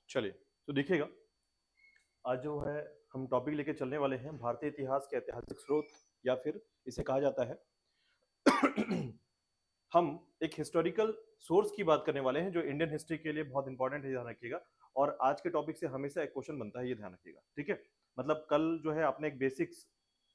चलिए, तो देखिएगा, आज जो है हम टॉपिक लेके चलने वाले हैं भारतीय इतिहास के ऐतिहासिक स्रोत, या फिर इसे कहा जाता है हम एक हिस्टोरिकल सोर्स की बात करने वाले हैं जो इंडियन हिस्ट्री के लिए बहुत इंपॉर्टेंट है, ध्यान रखिएगा। और आज के टॉपिक से हमेशा एक क्वेश्चन बनता है, ये ध्यान रखिएगा, ठीक है। मतलब कल जो है आपने एक बेसिक्स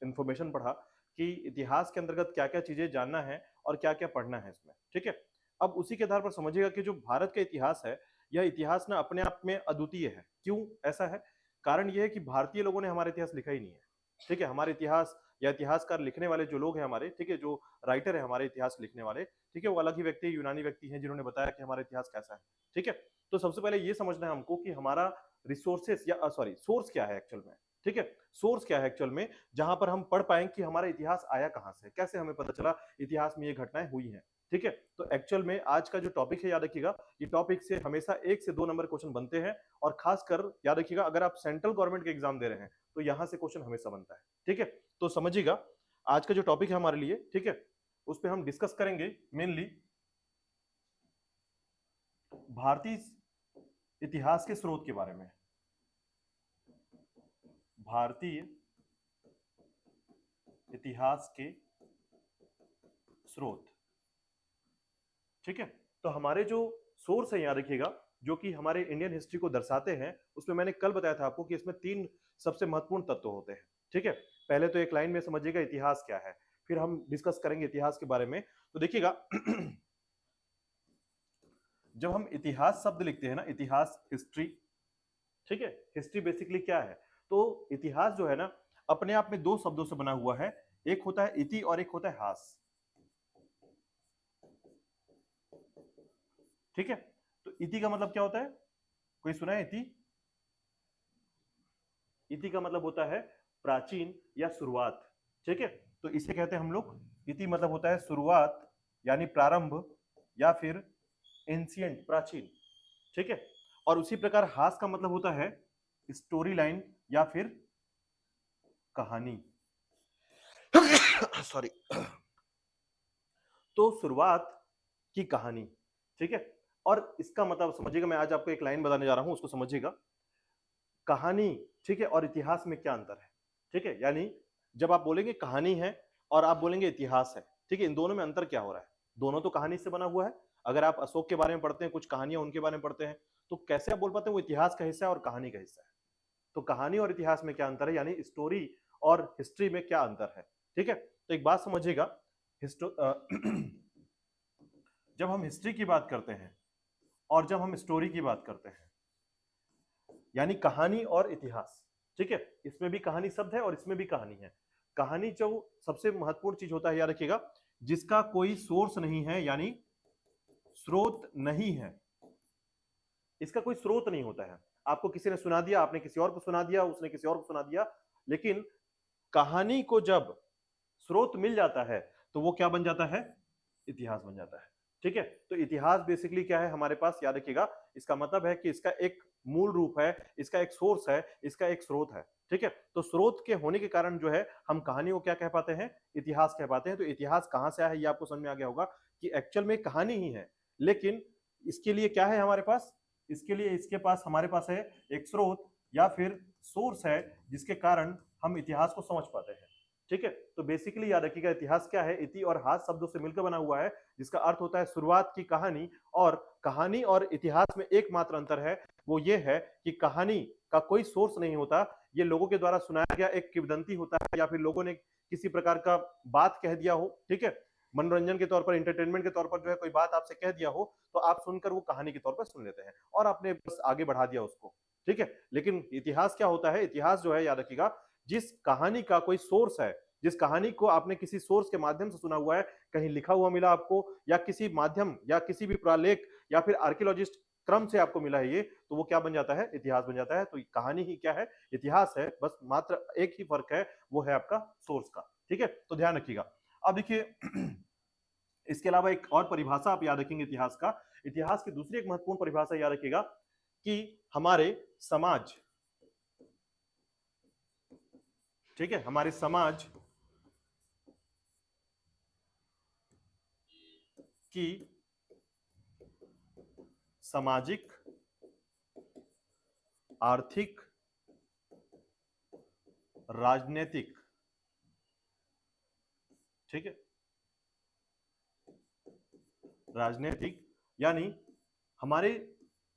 इंफॉर्मेशन पढ़ा कि इतिहास के अंतर्गत क्या क्या चीजें जानना है और क्या क्या पढ़ना है इसमें, ठीक है। अब उसी के आधार पर समझिएगा कि जो भारत का इतिहास है, यह इतिहास ना अपने आप में अद्वितीय है। क्यों ऐसा है? कारण यह है कि भारतीय लोगों ने हमारा इतिहास लिखा ही नहीं है, ठीक है। हमारे इतिहास या इतिहासकार लिखने वाले जो लोग हैं हमारे, ठीक है, जो राइटर है हमारे इतिहास लिखने वाले, ठीक है, वो अलग ही व्यक्ति, यूनानी व्यक्ति हैं जिन्होंने बताया कि हमारा इतिहास कैसा है, ठीक है। तो सबसे पहले ये समझना है हमको कि हमारा रिसोर्सेस या सॉरी सोर्स क्या है एक्चुअल में, ठीक है। सोर्स क्या है एक्चुअल में, जहां पर हम पढ़ पाएंगे कि हमारा इतिहास आया कहां से, कैसे हमें पता चला इतिहास में ये घटनाएं हुई हैं, ठीक है। तो एक्चुअल में आज का जो टॉपिक है, याद रखिएगा, ये टॉपिक से हमेशा 1 से 2 नंबर क्वेश्चन बनते हैं। और खासकर याद रखिएगा, अगर आप सेंट्रल गवर्नमेंट के एग्जाम दे रहे हैं तो यहां से क्वेश्चन हमेशा बनता है, ठीक है। तो समझिएगा, आज का जो टॉपिक है हमारे लिए, ठीक है, उस पर हम डिस्कस करेंगे मेनली भारतीय इतिहास के स्रोत के बारे में। भारतीय इतिहास के स्रोत, ठीक है। तो हमारे जो सोर्स है, याद रखिएगा, जो कि हमारे इंडियन हिस्ट्री को दर्शाते हैं, उसमें मैंने कल बताया था आपको कि इसमें 3 सबसे महत्वपूर्ण तत्व होते हैं, ठीक है। पहले तो एक लाइन में समझिएगा इतिहास क्या है, फिर हम डिस्कस करेंगे इतिहास के बारे में। तो देखिएगा जब हम इतिहास शब्द लिखते हैं ना, इतिहास, हिस्ट्री, ठीक है, हिस्ट्री बेसिकली क्या है? तो इतिहास जो है ना, अपने आप में 2 शब्दों से बना हुआ है। एक होता है इति और एक होता है हास, ठीक है। तो इति का मतलब क्या होता है? कोई सुना है इति? इति का मतलब होता है प्राचीन या शुरुआत, ठीक है। तो इसे कहते हैं हम लोग, इति मतलब होता है शुरुआत यानी प्रारंभ, या फिर एंशियंट, प्राचीन, ठीक है। और उसी प्रकार हास का मतलब होता है स्टोरी लाइन या फिर कहानी सॉरी तो शुरुआत की कहानी, ठीक है। और इसका मतलब समझिएगा, मैं आज आपको एक लाइन बताने जा रहा हूं, उसको समझिएगा। कहानी, ठीक है, और इतिहास में क्या अंतर है, ठीक है। यानी जब आप बोलेंगे कहानी है और आप बोलेंगे इतिहास है, ठीक है, इन दोनों में अंतर क्या हो रहा है? दोनों तो कहानी से बना हुआ है। अगर आप अशोक के बारे में पढ़ते हैं, कुछ कहानियां उनके बारे में पढ़ते हैं, तो कैसे आप बोल पाते हैं वो इतिहास का हिस्सा है और कहानी का हिस्सा है? तो कहानी और इतिहास में क्या अंतर है, यानी स्टोरी और हिस्ट्री में क्या अंतर है, ठीक है। तो एक बात समझिएगा, जब हम हिस्ट्री की बात करते हैं और जब हम स्टोरी की बात करते हैं, यानी कहानी और इतिहास, ठीक है, इसमें भी कहानी शब्द है और इसमें भी कहानी है। कहानी जो सबसे महत्वपूर्ण चीज होता है, याद रखिएगा, जिसका कोई सोर्स नहीं है, यानी स्रोत नहीं है। इसका कोई स्रोत नहीं होता है। आपको किसी ने सुना दिया, आपने किसी और को सुना दिया, उसने किसी और को सुना दिया। लेकिन कहानी को जब स्रोत मिल जाता है तो वो क्या बन जाता है? इतिहास बन जाता है, ठीक है। तो इतिहास बेसिकली क्या है हमारे पास, याद रखिएगा, इसका मतलब है कि इसका एक मूल रूप है, इसका एक सोर्स है, इसका एक स्रोत है, ठीक है। तो स्रोत के होने के कारण जो है हम कहानी को क्या कह पाते हैं? इतिहास कह पाते हैं। तो इतिहास कहां से आया है ये आपको समझ में आ गया होगा कि एक्चुअल में कहानी ही है। लेकिन इसके लिए क्या है हमारे पास? इसके लिए इसके पास हमारे पास है एक स्रोत या फिर सोर्स है, जिसके कारण हम इतिहास को समझ पाते हैं, ठीक है। तो बेसिकली याद रखिएगा, इतिहास क्या है? इति और हास शब्दों से मिलकर बना हुआ है, जिसका अर्थ होता है शुरुआत की कहानी। और कहानी और इतिहास में एकमात्र अंतर है, वो ये है कि कहानी का कोई सोर्स नहीं होता, ये लोगों के द्वारा सुनाया गया एक किंवदंती होता है, या फिर लोगों ने किसी प्रकार का बात कह दिया हो, ठीक है, मनोरंजन के तौर पर, इंटरटेनमेंट के तौर पर जो है कोई बात आपसे कह दिया हो, तो आप सुनकर वो कहानी के तौर पर सुन लेते हैं और आपने बस आगे बढ़ा दिया उसको, ठीक है। लेकिन इतिहास क्या होता है? इतिहास जो है, याद रखिएगा, जिस कहानी का कोई सोर्स है, जिस कहानी को आपने किसी सोर्स के माध्यम से सुना हुआ है, कहीं लिखा हुआ मिला आपको, या किसी माध्यम या किसी भी पुरालेख या फिर आर्कियोलॉजिस्ट क्रम से आपको मिला है ये, तो वो क्या बन जाता है? इतिहास बन जाता है। तो कहानी ही क्या है? इतिहास है। बस मात्र एक ही फर्क है, वो है आपका सोर्स का, ठीक है। तो ध्यान रखिएगा। अब देखिए इसके अलावा एक और परिभाषा आप याद रखेंगे इतिहास का। इतिहास की दूसरी एक महत्वपूर्ण परिभाषा याद रखिएगा कि हमारे समाज, ठीक है, हमारे समाज की सामाजिक आर्थिक, राजनीतिक, ठीक है, राजनीतिक, यानी हमारे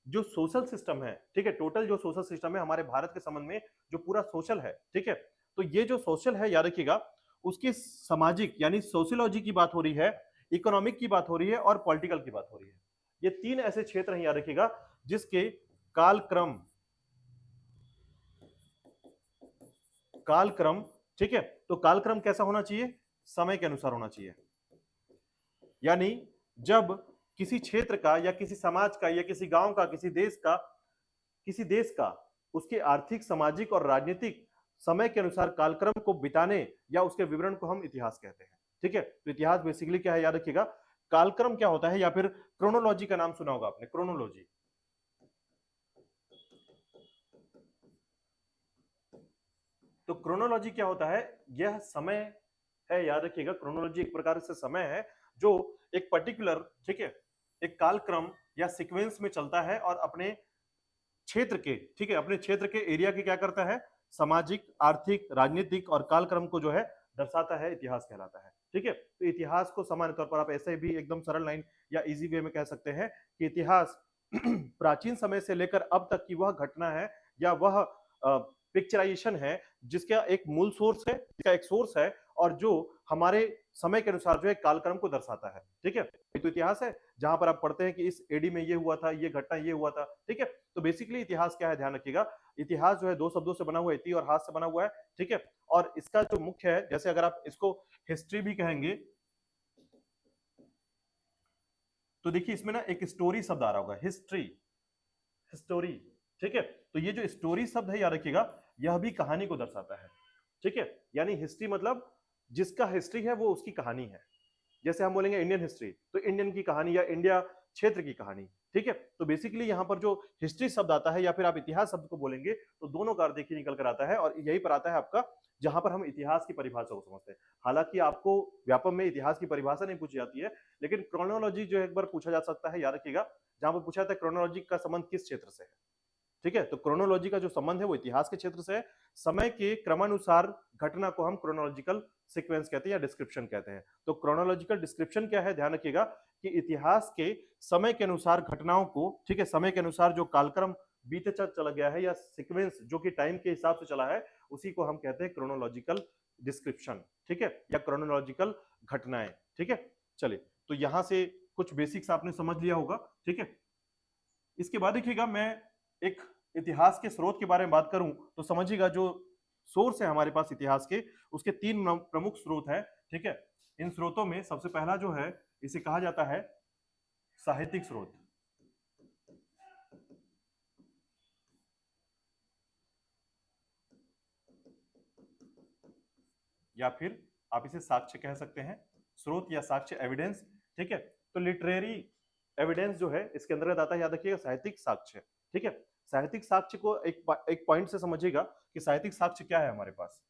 जो सोशल सिस्टम है, ठीक है, टोटल जो सोशल सिस्टम है हमारे भारत के संबंध में, जो पूरा सोशल है, ठीक है, तो ये जो सोशल है याद रखिएगा, उसकी सामाजिक यानी सोशियोलॉजी की बात हो रही है, इकोनॉमिक की बात हो रही है और पॉलिटिकल की बात हो रही है। ये तीन ऐसे क्षेत्र हैं याद रखिएगा जिसके कालक्रम, कालक्रम, ठीक है, तो कालक्रम कैसा होना चाहिए, समय के अनुसार होना चाहिए। यानी जब किसी क्षेत्र का या किसी समाज का या किसी गांव का, किसी देश का उसके आर्थिक, सामाजिक और राजनीतिक समय के अनुसार कालक्रम को बिताने या उसके विवरण को हम इतिहास कहते हैं। ठीक है, तो इतिहास बेसिकली क्या है याद रखिएगा, कालक्रम क्या होता है, या फिर क्रोनोलॉजी का नाम सुना होगा आपने, क्रोनोलॉजी। तो क्रोनोलॉजी क्या होता है, यह समय है, याद रखिएगा, क्रोनोलॉजी एक प्रकार से समय है जो एक पर्टिकुलर, ठीक है, एक कालक्रम या सीक्वेंस में चलता है और अपने क्षेत्र के, ठीक है, अपने क्षेत्र के एरिया के क्या करता है, सामाजिक, आर्थिक, राजनीतिक और कालक्रम को जो है दर्शाता है, इतिहास कहलाता है। ठीक है, तो इतिहास को सामान्य तौर पर आप ऐसे भी एकदम सरल लाइन या इजी वे में कह सकते हैं कि इतिहास प्राचीन समय से लेकर अब तक की वह घटना है या वह पिक्चराइजेशन है जिसका एक मूल सोर्स है, जिसका एक सोर्स है और जो हमारे समय के अनुसार जो है कालक्रम को दर्शाता है। ठीक है, तो इतिहास है जहां पर आप पढ़ते हैं कि इस एडी में ये हुआ था, ये घटना ये हुआ था। ठीक है, तो बेसिकली इतिहास क्या है, ध्यान रखिएगा, इतिहास जो है दो शब्दों से बना हुआ है, इति और हास से बना हुआ है। ठीक है, और इसका जो मुख्य है, जैसे अगर आप इसको हिस्ट्री भी कहेंगे तो देखिए इसमें ना एक स्टोरी शब्द आ रहा होगा, हिस्ट्री, स्टोरी। ठीक है, तो ये जो स्टोरी शब्द है याद रखिएगा, यह भी कहानी को दर्शाता है। ठीक है, यानी हिस्ट्री मतलब जिसका हिस्ट्री है वो उसकी कहानी है। जैसे हम बोलेंगे इंडियन हिस्ट्री, तो इंडियन की कहानी या इंडिया क्षेत्र की कहानी। ठीक है, तो बेसिकली यहां पर जो हिस्ट्री शब्द आता है या फिर आप इतिहास शब्द को बोलेंगे तो दोनों का अर्थ देखिए निकल कर आता है, और यही पर आता है आपका जहां पर हम इतिहास की परिभाषा को समझते हैं। हालांकि आपको व्यापम में इतिहास की परिभाषा नहीं पूछी जाती है, लेकिन क्रोनोलॉजी जो एक बार पूछा जा सकता है, याद रखिएगा, जहां पर पूछा जाता है क्रोनोलॉजी का संबंध किस क्षेत्र से है। ठीक है, तो क्रोनोलॉजी का जो संबंध है वो इतिहास के क्षेत्र से है। समय के क्रमानुसार घटना को हम क्रोनोलॉजिकल सीक्वेंस कहते हैं या डिस्क्रिप्शन कहते हैं। तो क्रोनोलॉजिकल डिस्क्रिप्शन क्या है, ध्यान रखिएगा कि इतिहास के समय के अनुसार घटनाओं को, ठीक है, समय के अनुसार जो कालक्रम बीते चला गया है या सीक्वेंस जो कि टाइम के हिसाब से चला है, उसी को हम कहते हैं क्रोनोलॉजिकल डिस्क्रिप्शन। ठीक है, या क्रोनोलॉजिकल घटनाएं। ठीक है, चलिए, तो यहां से कुछ बेसिक्स आपने समझ लिया होगा। ठीक है, इसके बाद देखिएगा मैं एक इतिहास के स्रोत के बारे में बात करूं तो समझिएगा जो सोर्स है हमारे पास इतिहास के, उसके तीन प्रमुख स्रोत हैं। ठीक है, इन स्रोतों में सबसे पहला जो है इसे कहा जाता है साहित्यिक स्रोत, या फिर आप इसे साक्ष्य कह सकते हैं, स्रोत या साक्ष्य, एविडेंस। ठीक है, तो लिटरेरी एविडेंस जो है इसके अंतर्गत आता है, याद रखिएगा, साहित्यिक साक्ष्य। ठीक है, साहित्यिक साक्ष्य को एक पॉइंट से समझिएगा कि साहित्यिक साक्ष्य क्या है हमारे पास।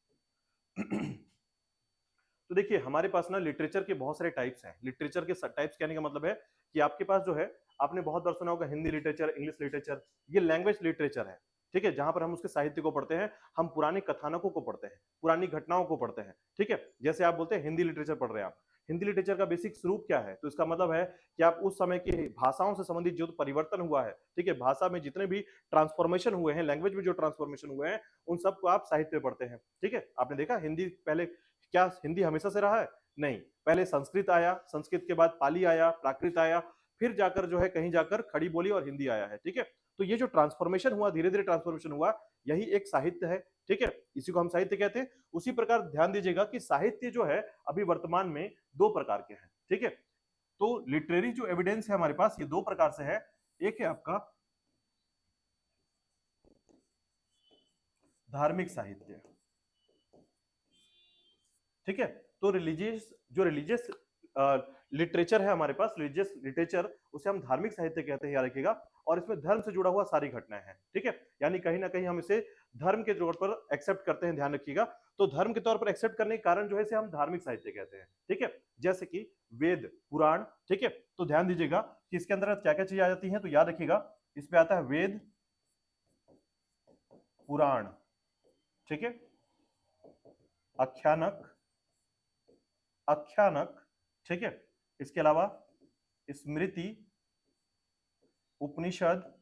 तो देखिए हमारे पास ना लिटरेचर के बहुत सारे टाइप्स हैं। लिटरेचर के टाइप्स कहने का मतलब है कि आपके पास जो है, आपने बहुत बार सुना होगा हिंदी लिटरेचर, इंग्लिश लिटरेचर, ये लैंग्वेज लिटरेचर है। ठीक है, जहां पर हम उसके साहित्य को पढ़ते हैं, हम पुराने कथानकों को पढ़ते हैं, पुरानी घटनाओं को पढ़ते हैं। ठीक है, जैसे आप बोलते हैं हिंदी लिटरेचर पढ़ रहे हैं आप, हिंदी लिटरेचर का बेसिक स्वरूप क्या है, तो इसका मतलब है कि आप उस समय की भाषाओं से संबंधित जो परिवर्तन हुआ है, ठीक है, भाषा में जितने भी ट्रांसफॉर्मेशन हुए हैं, लैंग्वेज में जो ट्रांसफॉर्मेशन हुए हैं, उन सबको आप साहित्य में पढ़ते हैं। ठीक है, आपने देखा हिंदी पहले, क्या हिंदी हमेशा से रहा है, नहीं, पहले संस्कृत आया, संस्कृत के बाद पाली आया, प्राकृत आया, फिर जाकर जो है कहीं जाकर खड़ी बोली और हिंदी आया है। ठीक है, तो ये जो ट्रांसफॉर्मेशन हुआ, धीरे धीरे ट्रांसफॉर्मेशन हुआ, यही एक साहित्य है। ठीक है, इसी को हम साहित्य कहते हैं। उसी प्रकार ध्यान दीजिएगा कि साहित्य जो है अभी वर्तमान में दो प्रकार के हैं। ठीक है, तो लिटरेरी जो एविडेंस है हमारे पास ये दो प्रकार से है। एक है आपका धार्मिक साहित्य, ठीक है, तो रिलीजियस लिटरेचर है हमारे पास, रिलीजियस लिटरेचर, उसे हम धार्मिक साहित्य कहते हैं, याद रखिएगा, और इसमें धर्म से जुड़ा हुआ सारी घटनाएं हैं। ठीक है, यानी कहीं ना कहीं हम इसे धर्म के तौर पर एक्सेप्ट करते हैं, ध्यान रखिएगा। तो धर्म के तौर पर एक्सेप्ट करने के कारण जो है इसे हम धार्मिक साहित्य कहते हैं। ठीक है, जैसे कि वेद, पुराण। ठीक है, तो ध्यान दीजिएगा कि इसके अंदर क्या क्या चीजें आ जाती हैं, तो याद रखिएगा इसमें आता है वेद, पुराण, ठीक है, आख्यानक, आख्यानक, ठीक है, इसके अलावा स्मृति, उपनिषद,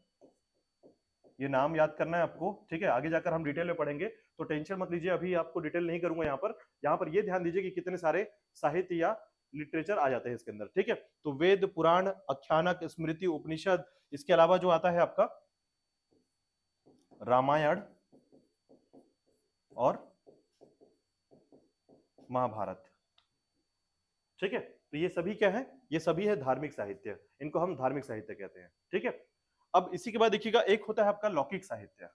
ये नाम याद करना है आपको, ठीक है, आगे जाकर हम डिटेल में पढ़ेंगे तो टेंशन मत लीजिए, अभी आपको डिटेल नहीं करूंगा यहाँ पर ये ध्यान दीजिए कि कितने सारे साहित्य या लिटरेचर आ जाते हैं इसके अंदर, ठीक है। तो वेद, पुराण, आख्यानक, स्मृति, उपनिषद, इसके अलावा जो आता है आपका रामायण और महाभारत, ठीक है। तो ये सभी क्या है, ये सभी है धार्मिक साहित्य, इनको हम धार्मिक साहित्य कहते हैं, ठीक है। अब इसी के बाद देखिएगा एक होता है आपका लौकिक साहित्य।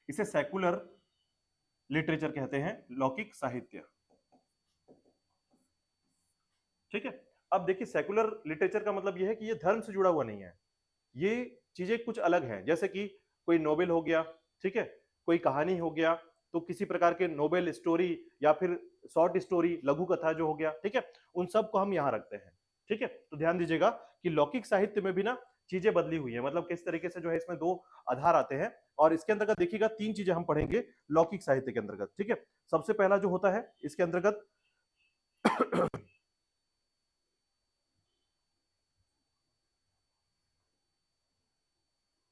इसे सेकुलर लिटरेचर कहते हैं, लौकिक साहित्य, ठीक है। अब देखिए सेकुलर लिटरेचर का मतलब यह है कि ये धर्म से जुड़ा हुआ नहीं है, ये चीजें कुछ अलग हैं, जैसे कि कोई नोवेल हो गया, ठीक है, कोई कहानी हो गया, तो किसी प्रकार के नोवेल स्टोरी या फिर शॉर्ट स्टोरी, लघु कथा जो हो गया, ठीक है, उन सब को हम यहाँ रखते हैं, ठीक है। तो ध्यान दीजिएगा कि लौकिक साहित्य में भी ना चीजें बदली हुई है, मतलब किस तरीके से जो है इसमें दो आधार आते हैं, और इसके अंतर्गत देखिएगा तीन चीजें हम पढ़ेंगे लौकिक साहित्य के अंतर्गत, ठीक है। सबसे पहला जो होता है इसके अंतर्गत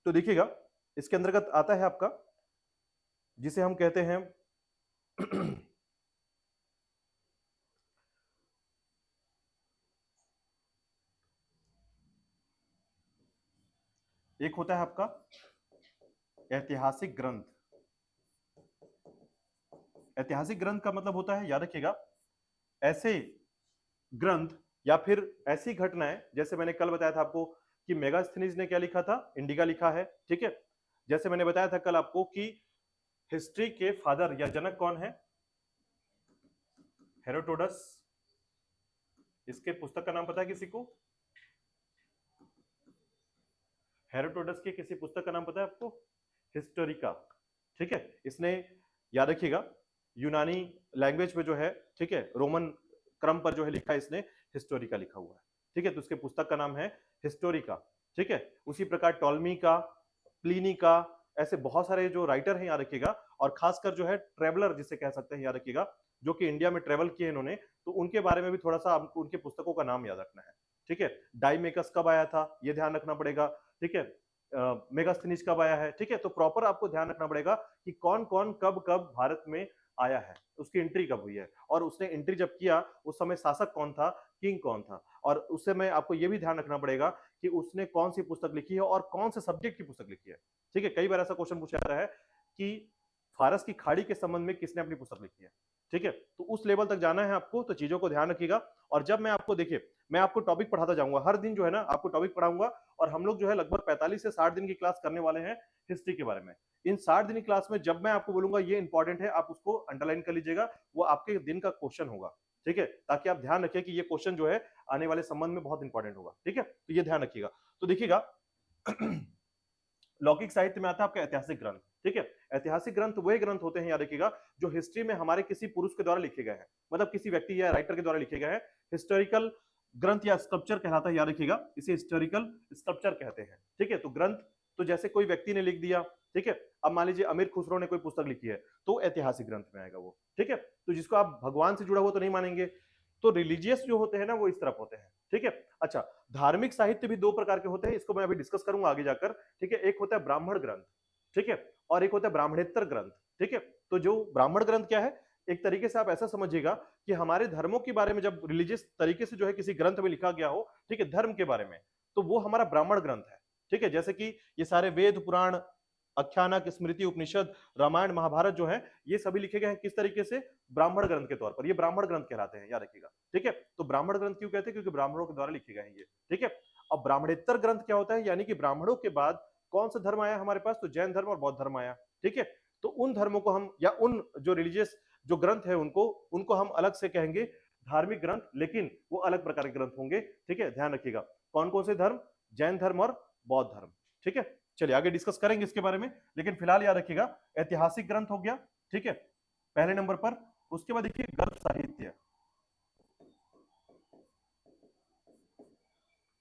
तो देखिएगा इसके अंतर्गत आता है आपका जिसे हम कहते हैं एक होता है आपका ऐतिहासिक ग्रंथ। ऐतिहासिक ग्रंथ का मतलब होता है, याद रखिएगा, ऐसे ग्रंथ या फिर ऐसी घटनाएं, जैसे मैंने कल बताया था आपको कि मेगास्थनीज ने क्या लिखा था, इंडिका लिखा है, ठीक है। जैसे मैंने बताया था कल आपको कि हिस्ट्री के फादर या जनक कौन है, हेरोडोटस। इसके पुस्तक का नाम पता है किसी को, हेरोडोटस की किसी पुस्तक का नाम पता है आपको, हिस्टोरिका, ठीक है। इसने, याद रखिएगा, यूनानी लैंग्वेज में जो है, ठीक है, रोमन क्रम पर जो है लिखा है इसने, हिस्टोरिका लिखा हुआ है, ठीक है। तो उसके पुस्तक का नाम है हिस्टोरिका, ठीक है। उसी प्रकार टॉलमी का, प्लिनी का, ऐसे बहुत सारे जो राइटर हैं याद रखिएगा, और खासकर जो है ट्रेवलर जिसे कह सकते हैं याद रखिएगा, जो कि इंडिया में ट्रेवल किए इन्होंने, तो उनके बारे में भी थोड़ा सा आपको उनके पुस्तकों का नाम याद रखना है, ठीक है। डाइमेकस कब आया था ये ध्यान रखना पड़ेगा, ठीक है। मेगास्थनीज कब आया है, ठीक है। तो प्रॉपर आपको ध्यान रखना पड़ेगा कि कौन कौन कब कब भारत में आया है, उसकी एंट्री कब हुई है, और उसने एंट्री जब किया उस समय शासक कौन था, किंग कौन था, और उस समय आपको यह भी ध्यान रखना पड़ेगा कि उसने कौन सी पुस्तक लिखी है और कौन से सब्जेक्ट की पुस्तक लिखी है, ठीक है। कई बार ऐसा क्वेश्चन पूछा जाता है कि फारस की खाड़ी के संबंध में किसने अपनी पुस्तक लिखी है, ठीक है। तो उस लेवल तक जाना है आपको, तो चीजों को ध्यान रखिएगा। और जब मैं आपको, देखिए, मैं आपको टॉपिक पढ़ाता जाऊंगा हर दिन, जो है ना, आपको टॉपिक पढ़ाऊंगा, और हम लोग जो है लगभग 45 से 60 दिन की क्लास करने वाले हैं हिस्ट्री के बारे में। इन 60 दिन की क्लास में जब मैं आपको बोलूंगा ये इंपॉर्टेंट है, आप उसको अंडरलाइन कर लीजिएगा, वो आपके दिन का क्वेश्चन होगा, ठीक है, ताकि आप ध्यान रखिए कि ये क्वेश्चन जो है आने वाले संबंध में बहुत इंपॉर्टेंट होगा, ठीक है। तो ये ध्यान रखिएगा। तो देखिएगा लौकिक साहित्य में आता है आपका ऐतिहासिक ग्रंथ, ठीक है। ऐतिहासिक ग्रंथ वही ग्रंथ होते हैं याद रखिएगा जो हिस्ट्री में हमारे किसी पुरुष के द्वारा लिखे गए हैं, मतलब किसी व्यक्ति या राइटर के द्वारा लिखे गए हैं। हिस्टोरिकल ग्रंथ या स्कल्पचर कहलाता है, याद रखिएगा, इसे हिस्टोरिकल स्कल्पचर कहते हैं, ठीक है। तो ग्रंथ तो जैसे कोई व्यक्ति ने लिख दिया, ठीक है। अब मान लीजिए अमीर खुसरो ने कोई पुस्तक लिखी है, तो ऐतिहासिक ग्रंथ में आएगा वो, ठीक है। तो जिसको आप भगवान से जुड़ा हुआ तो नहीं मानेंगे, तो रिलीजियस जो होते हैं ना वो इस तरफ होते हैं, ठीक है। अच्छा, धार्मिक साहित्य भी दो प्रकार के होते हैं, इसको मैं अभी डिस्कस करूंगा आगे जाकर, ठीक है। एक होता है ब्राह्मण ग्रंथ, ठीक है, और एक होता है ब्राह्मणेतर ग्रंथ, ठीक है। तो जो ब्राह्मण ग्रंथ क्या है, एक तरीके से आप ऐसा समझिएगा कि हमारे धर्मों के बारे में जब रिलीजियस तरीके से जो है किसी ग्रंथ में लिखा गया हो, ठीक है, धर्म के बारे में, तो वो हमारा ब्राह्मण ग्रंथ है, ठीक है। जैसे कि ये सारे वेद, पुराण, आख्यानक, स्मृति, उपनिषद, रामायण, महाभारत जो है, ये सभी लिखे गए हैं किस तरीके से, ब्राह्मण ग्रंथ के तौर पर, ये ब्राह्मण ग्रंथ कहलाते हैं, याद रखिएगा, ठीक है। तो ब्राह्मण ग्रंथ क्यों कहते हैं, क्योंकि ब्राह्मणों के द्वारा लिखे गए हैं ये, ठीक है। अब ब्राह्मणेतर ग्रंथ क्या होता है, यानी कि ब्राह्मणों के बाद कौन सा धर्म आया हमारे पास, तो जैन धर्म और बौद्ध धर्म आया, ठीक है। तो उन धर्मों को हम, या उन जो रिलीजियस जो ग्रंथ है उनको उनको हम अलग से कहेंगे धार्मिक ग्रंथ, लेकिन वो अलग प्रकार के ग्रंथ होंगे, ठीक है। ध्यान रखिएगा कौन कौन से धर्म, जैन धर्म और बौद्ध धर्म, ठीक है। चलिए आगे डिस्कस करेंगे इसके बारे में, लेकिन फिलहाल याद रखिएगा ऐतिहासिक ग्रंथ हो गया, ठीक है, पहले नंबर पर। उसके बाद देखिए गल्प साहित्य।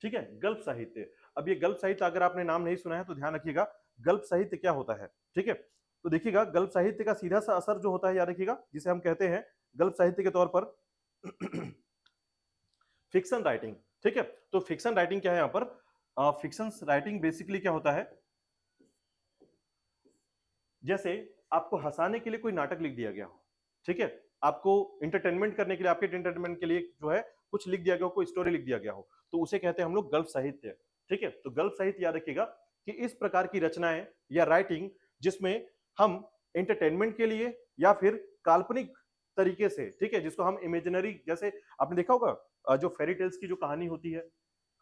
ठीक है, गल्प साहित्य। अब ये गल्प साहित्य अगर आपने नाम नहीं सुना है तो ध्यान रखिएगा, गल्प साहित्य क्या होता है। ठीक है, तो देखिएगा गल्प साहित्य का सीधा सा असर जो होता है याद रखिएगा, जिसे हम कहते हैं गल्प साहित्य के तौर पर फिक्शन राइटिंग। ठीक है, तो फिक्शन राइटिंग क्या है यहां पर, फिक्शन राइटिंग बेसिकली क्या होता है, जैसे आपको हंसाने के लिए कोई नाटक लिख दिया गया हो, ठीक है, आपको इंटरटेनमेंट करने के लिए, आपके इंटरटेनमेंट के लिए जो है कुछ लिख दिया गया हो, कोई स्टोरी लिख दिया गया हो, तो उसे कहते हैं हम लोग गल्प साहित्य। ठीक है, तो गल्प साहित्य याद रखिएगा कि इस प्रकार की रचनाएं या राइटिंग जिसमें हम इंटरटेनमेंट के लिए या फिर काल्पनिक तरीके से, ठीक है, जिसको हम इमेजिनरी, जैसे आपने देखा होगा जो फेरी टेल्स की जो कहानी होती है,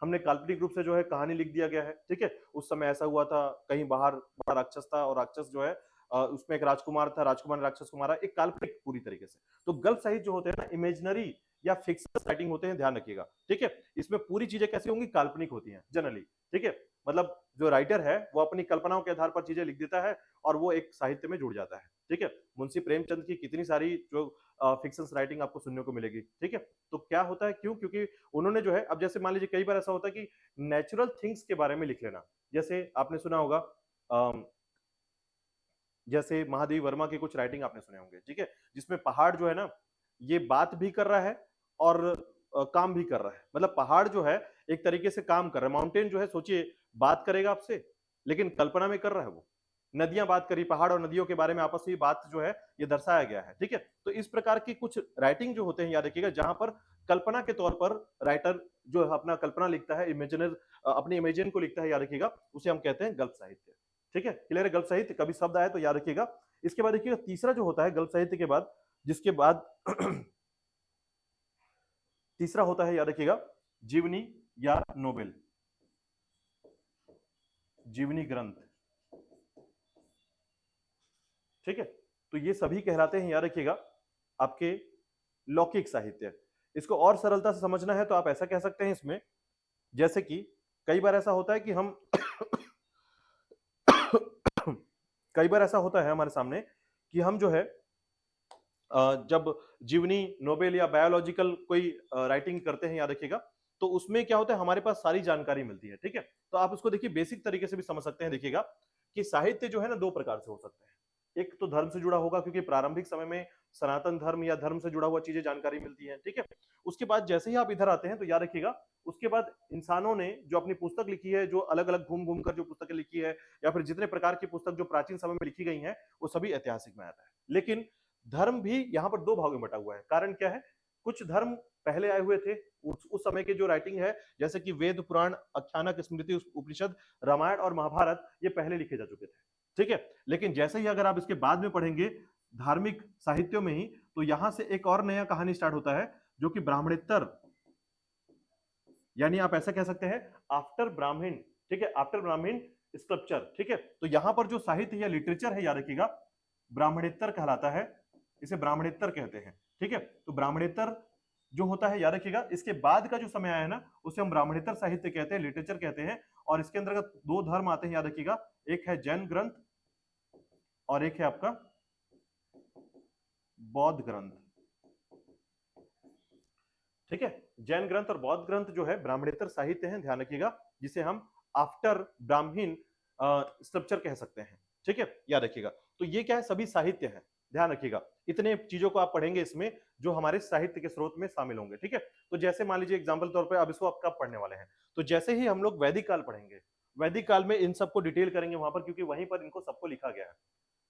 हमने काल्पनिक रूप से जो है कहानी लिख दिया गया है। ठीक है, उस समय ऐसा हुआ था, कहीं बाहर बड़ा राक्षस था और राक्षस जो है उसमें एक राजकुमार था, राजकुमार ने राक्षस को मारा, एक काल्पनिक पूरी तरीके से। तो गल्प साहित्य जो होते हैं ना, इमेजिनरी या फिक्शन राइटिंग होते हैं, ध्यान रखिएगा। ठीक है, इसमें पूरी चीजें कैसी होंगी, काल्पनिक होती हैं जनरली। ठीक है, मतलब जो राइटर है वो अपनी कल्पनाओं के आधार पर चीजें लिख देता है और वो एक साहित्य में जुड़ जाता है। ठीक है, मुंशी प्रेमचंद की कितनी सारी जो फिक्शन राइटिंग आपको सुनने को मिलेगी। ठीक है, तो क्या होता है, क्यों, क्योंकि उन्होंने जो है, अब जैसे मान लीजिए कई बार ऐसा होता है कि नेचुरल थिंग्स के बारे में लिख लेना, जैसे आपने सुना होगा जैसे महादेवी वर्मा की कुछ राइटिंग आपने सुने होंगे, ठीक है, जिसमें पहाड़ जो है ना, ये बात भी कर रहा है और काम भी कर रहा है। मतलब पहाड़ जो है एक तरीके से काम कर रहा है, माउंटेन जो है सोचिए बात करेगा आपसे, लेकिन कल्पना में कर रहा है वो। नदियां बात करी, पहाड़ और नदियों के बारे में आपस में बात जो है ये दर्शाया गया है। ठीक है, तो इस प्रकार की कुछ राइटिंग जो होते हैं याद रखिएगा, जहां पर कल्पना के तौर पर राइटर जो है अपना कल्पना लिखता है, इमेजिनर अपनी इमेजिन को लिखता है, याद रखिएगा, उसे हम कहते हैं गल्प साहित्य। ठीक है, क्लियर है, गल्प साहित्य कभी शब्द आए तो याद रखिएगा। इसके बाद देखिएगा तीसरा जो होता है गल्प साहित्य के बाद, जिसके बाद तीसरा होता है याद रखिएगा जीवनी या नोबेल, जीवनी ग्रंथ। ठीक है, तो ये सभी कहलाते हैं याद रखिएगा आपके लौकिक साहित्य। इसको और सरलता से समझना है तो आप ऐसा कह सकते हैं इसमें, जैसे कि कई बार ऐसा होता है कि हम कई बार ऐसा होता है हमारे सामने कि हम जो है जब जीवनी नोबेल या बायोलॉजिकल कोई राइटिंग करते हैं याद रखिएगा, तो उसमें क्या होता है, हमारे पास सारी जानकारी मिलती है। ठीक है, तो आप उसको देखिए बेसिक तरीके से भी समझ सकते हैं। देखिएगा कि साहित्य जो है ना दो प्रकार से हो सकते हैं, एक तो धर्म से जुड़ा होगा, क्योंकि प्रारंभिक समय में सनातन धर्म या धर्म से जुड़ा हुआ चीजें जानकारी मिलती है। ठीक है, उसके बाद जैसे ही आप इधर आते हैं तो याद रखिएगा, उसके बाद इंसानों ने जो अपनी पुस्तक लिखी है, जो अलग अलग घूम घूम कर जो पुस्तकें लिखी है, या फिर जितने प्रकार की पुस्तक जो प्राचीन समय में लिखी गई हैं, वो सभी ऐतिहासिक में आता है। लेकिन धर्म भी यहाँ पर दो भागों में बटा हुआ है। कारण क्या है, कुछ धर्म पहले आए हुए थे, उस समय के जो राइटिंग है, जैसे कि वेद पुराण आख्यानक स्मृति उपनिषद रामायण और महाभारत, ये पहले लिखे जा चुके थे। ठीक है, लेकिन जैसे ही अगर आप इसके बाद में पढ़ेंगे धार्मिक साहित्यों में ही, तो यहां से एक और नया कहानी स्टार्ट होता है, जो कि ब्राह्मणेतर, यानी आप ऐसा कह सकते हैं आफ्टर ब्राह्मण। ठीक है, आफ्टर ब्राह्मण स्क्रिप्चर। ठीक है, तो यहां पर जो साहित्य या लिटरेचर है याद रखिएगा ब्राह्मणेतर कहलाता है, इसे ब्राह्मणेतर कहते हैं। ठीक है, तो ब्राह्मणेतर जो होता है याद रखिएगा, इसके बाद का जो समय आया है ना, उसे हम ब्राह्मणेतर साहित्य कहते हैं, लिटरेचर कहते हैं। और इसके अंतर्गत दो धर्म आते हैं याद रखिएगा, एक है जैन ग्रंथ और एक है आपका बौद्ध ग्रंथ। ठीक है, जैन ग्रंथ और बौद्ध ग्रंथ जो है ब्राह्मणेतर साहित्य है, ध्यान रखिएगा, जिसे हम आफ्टर ब्राह्मीण स्क्रिप्चर कह सकते हैं। ठीक है, याद रखिएगा, तो ये क्या है, सभी साहित्य है, ध्यान रखिएगा। इतने चीजों को आप पढ़ेंगे इसमें, जो हमारे साहित्य के स्रोत में शामिल होंगे। ठीक है, तो जैसे मान लीजिए एग्जाम्पल तौर पर, अब इसको आप कब पढ़ने वाले हैं, तो जैसे ही हम लोग वैदिक काल पढ़ेंगे, वैदिक काल में इन सबको डिटेल करेंगे वहां पर, क्योंकि वहीं पर इनको सबको लिखा गया है।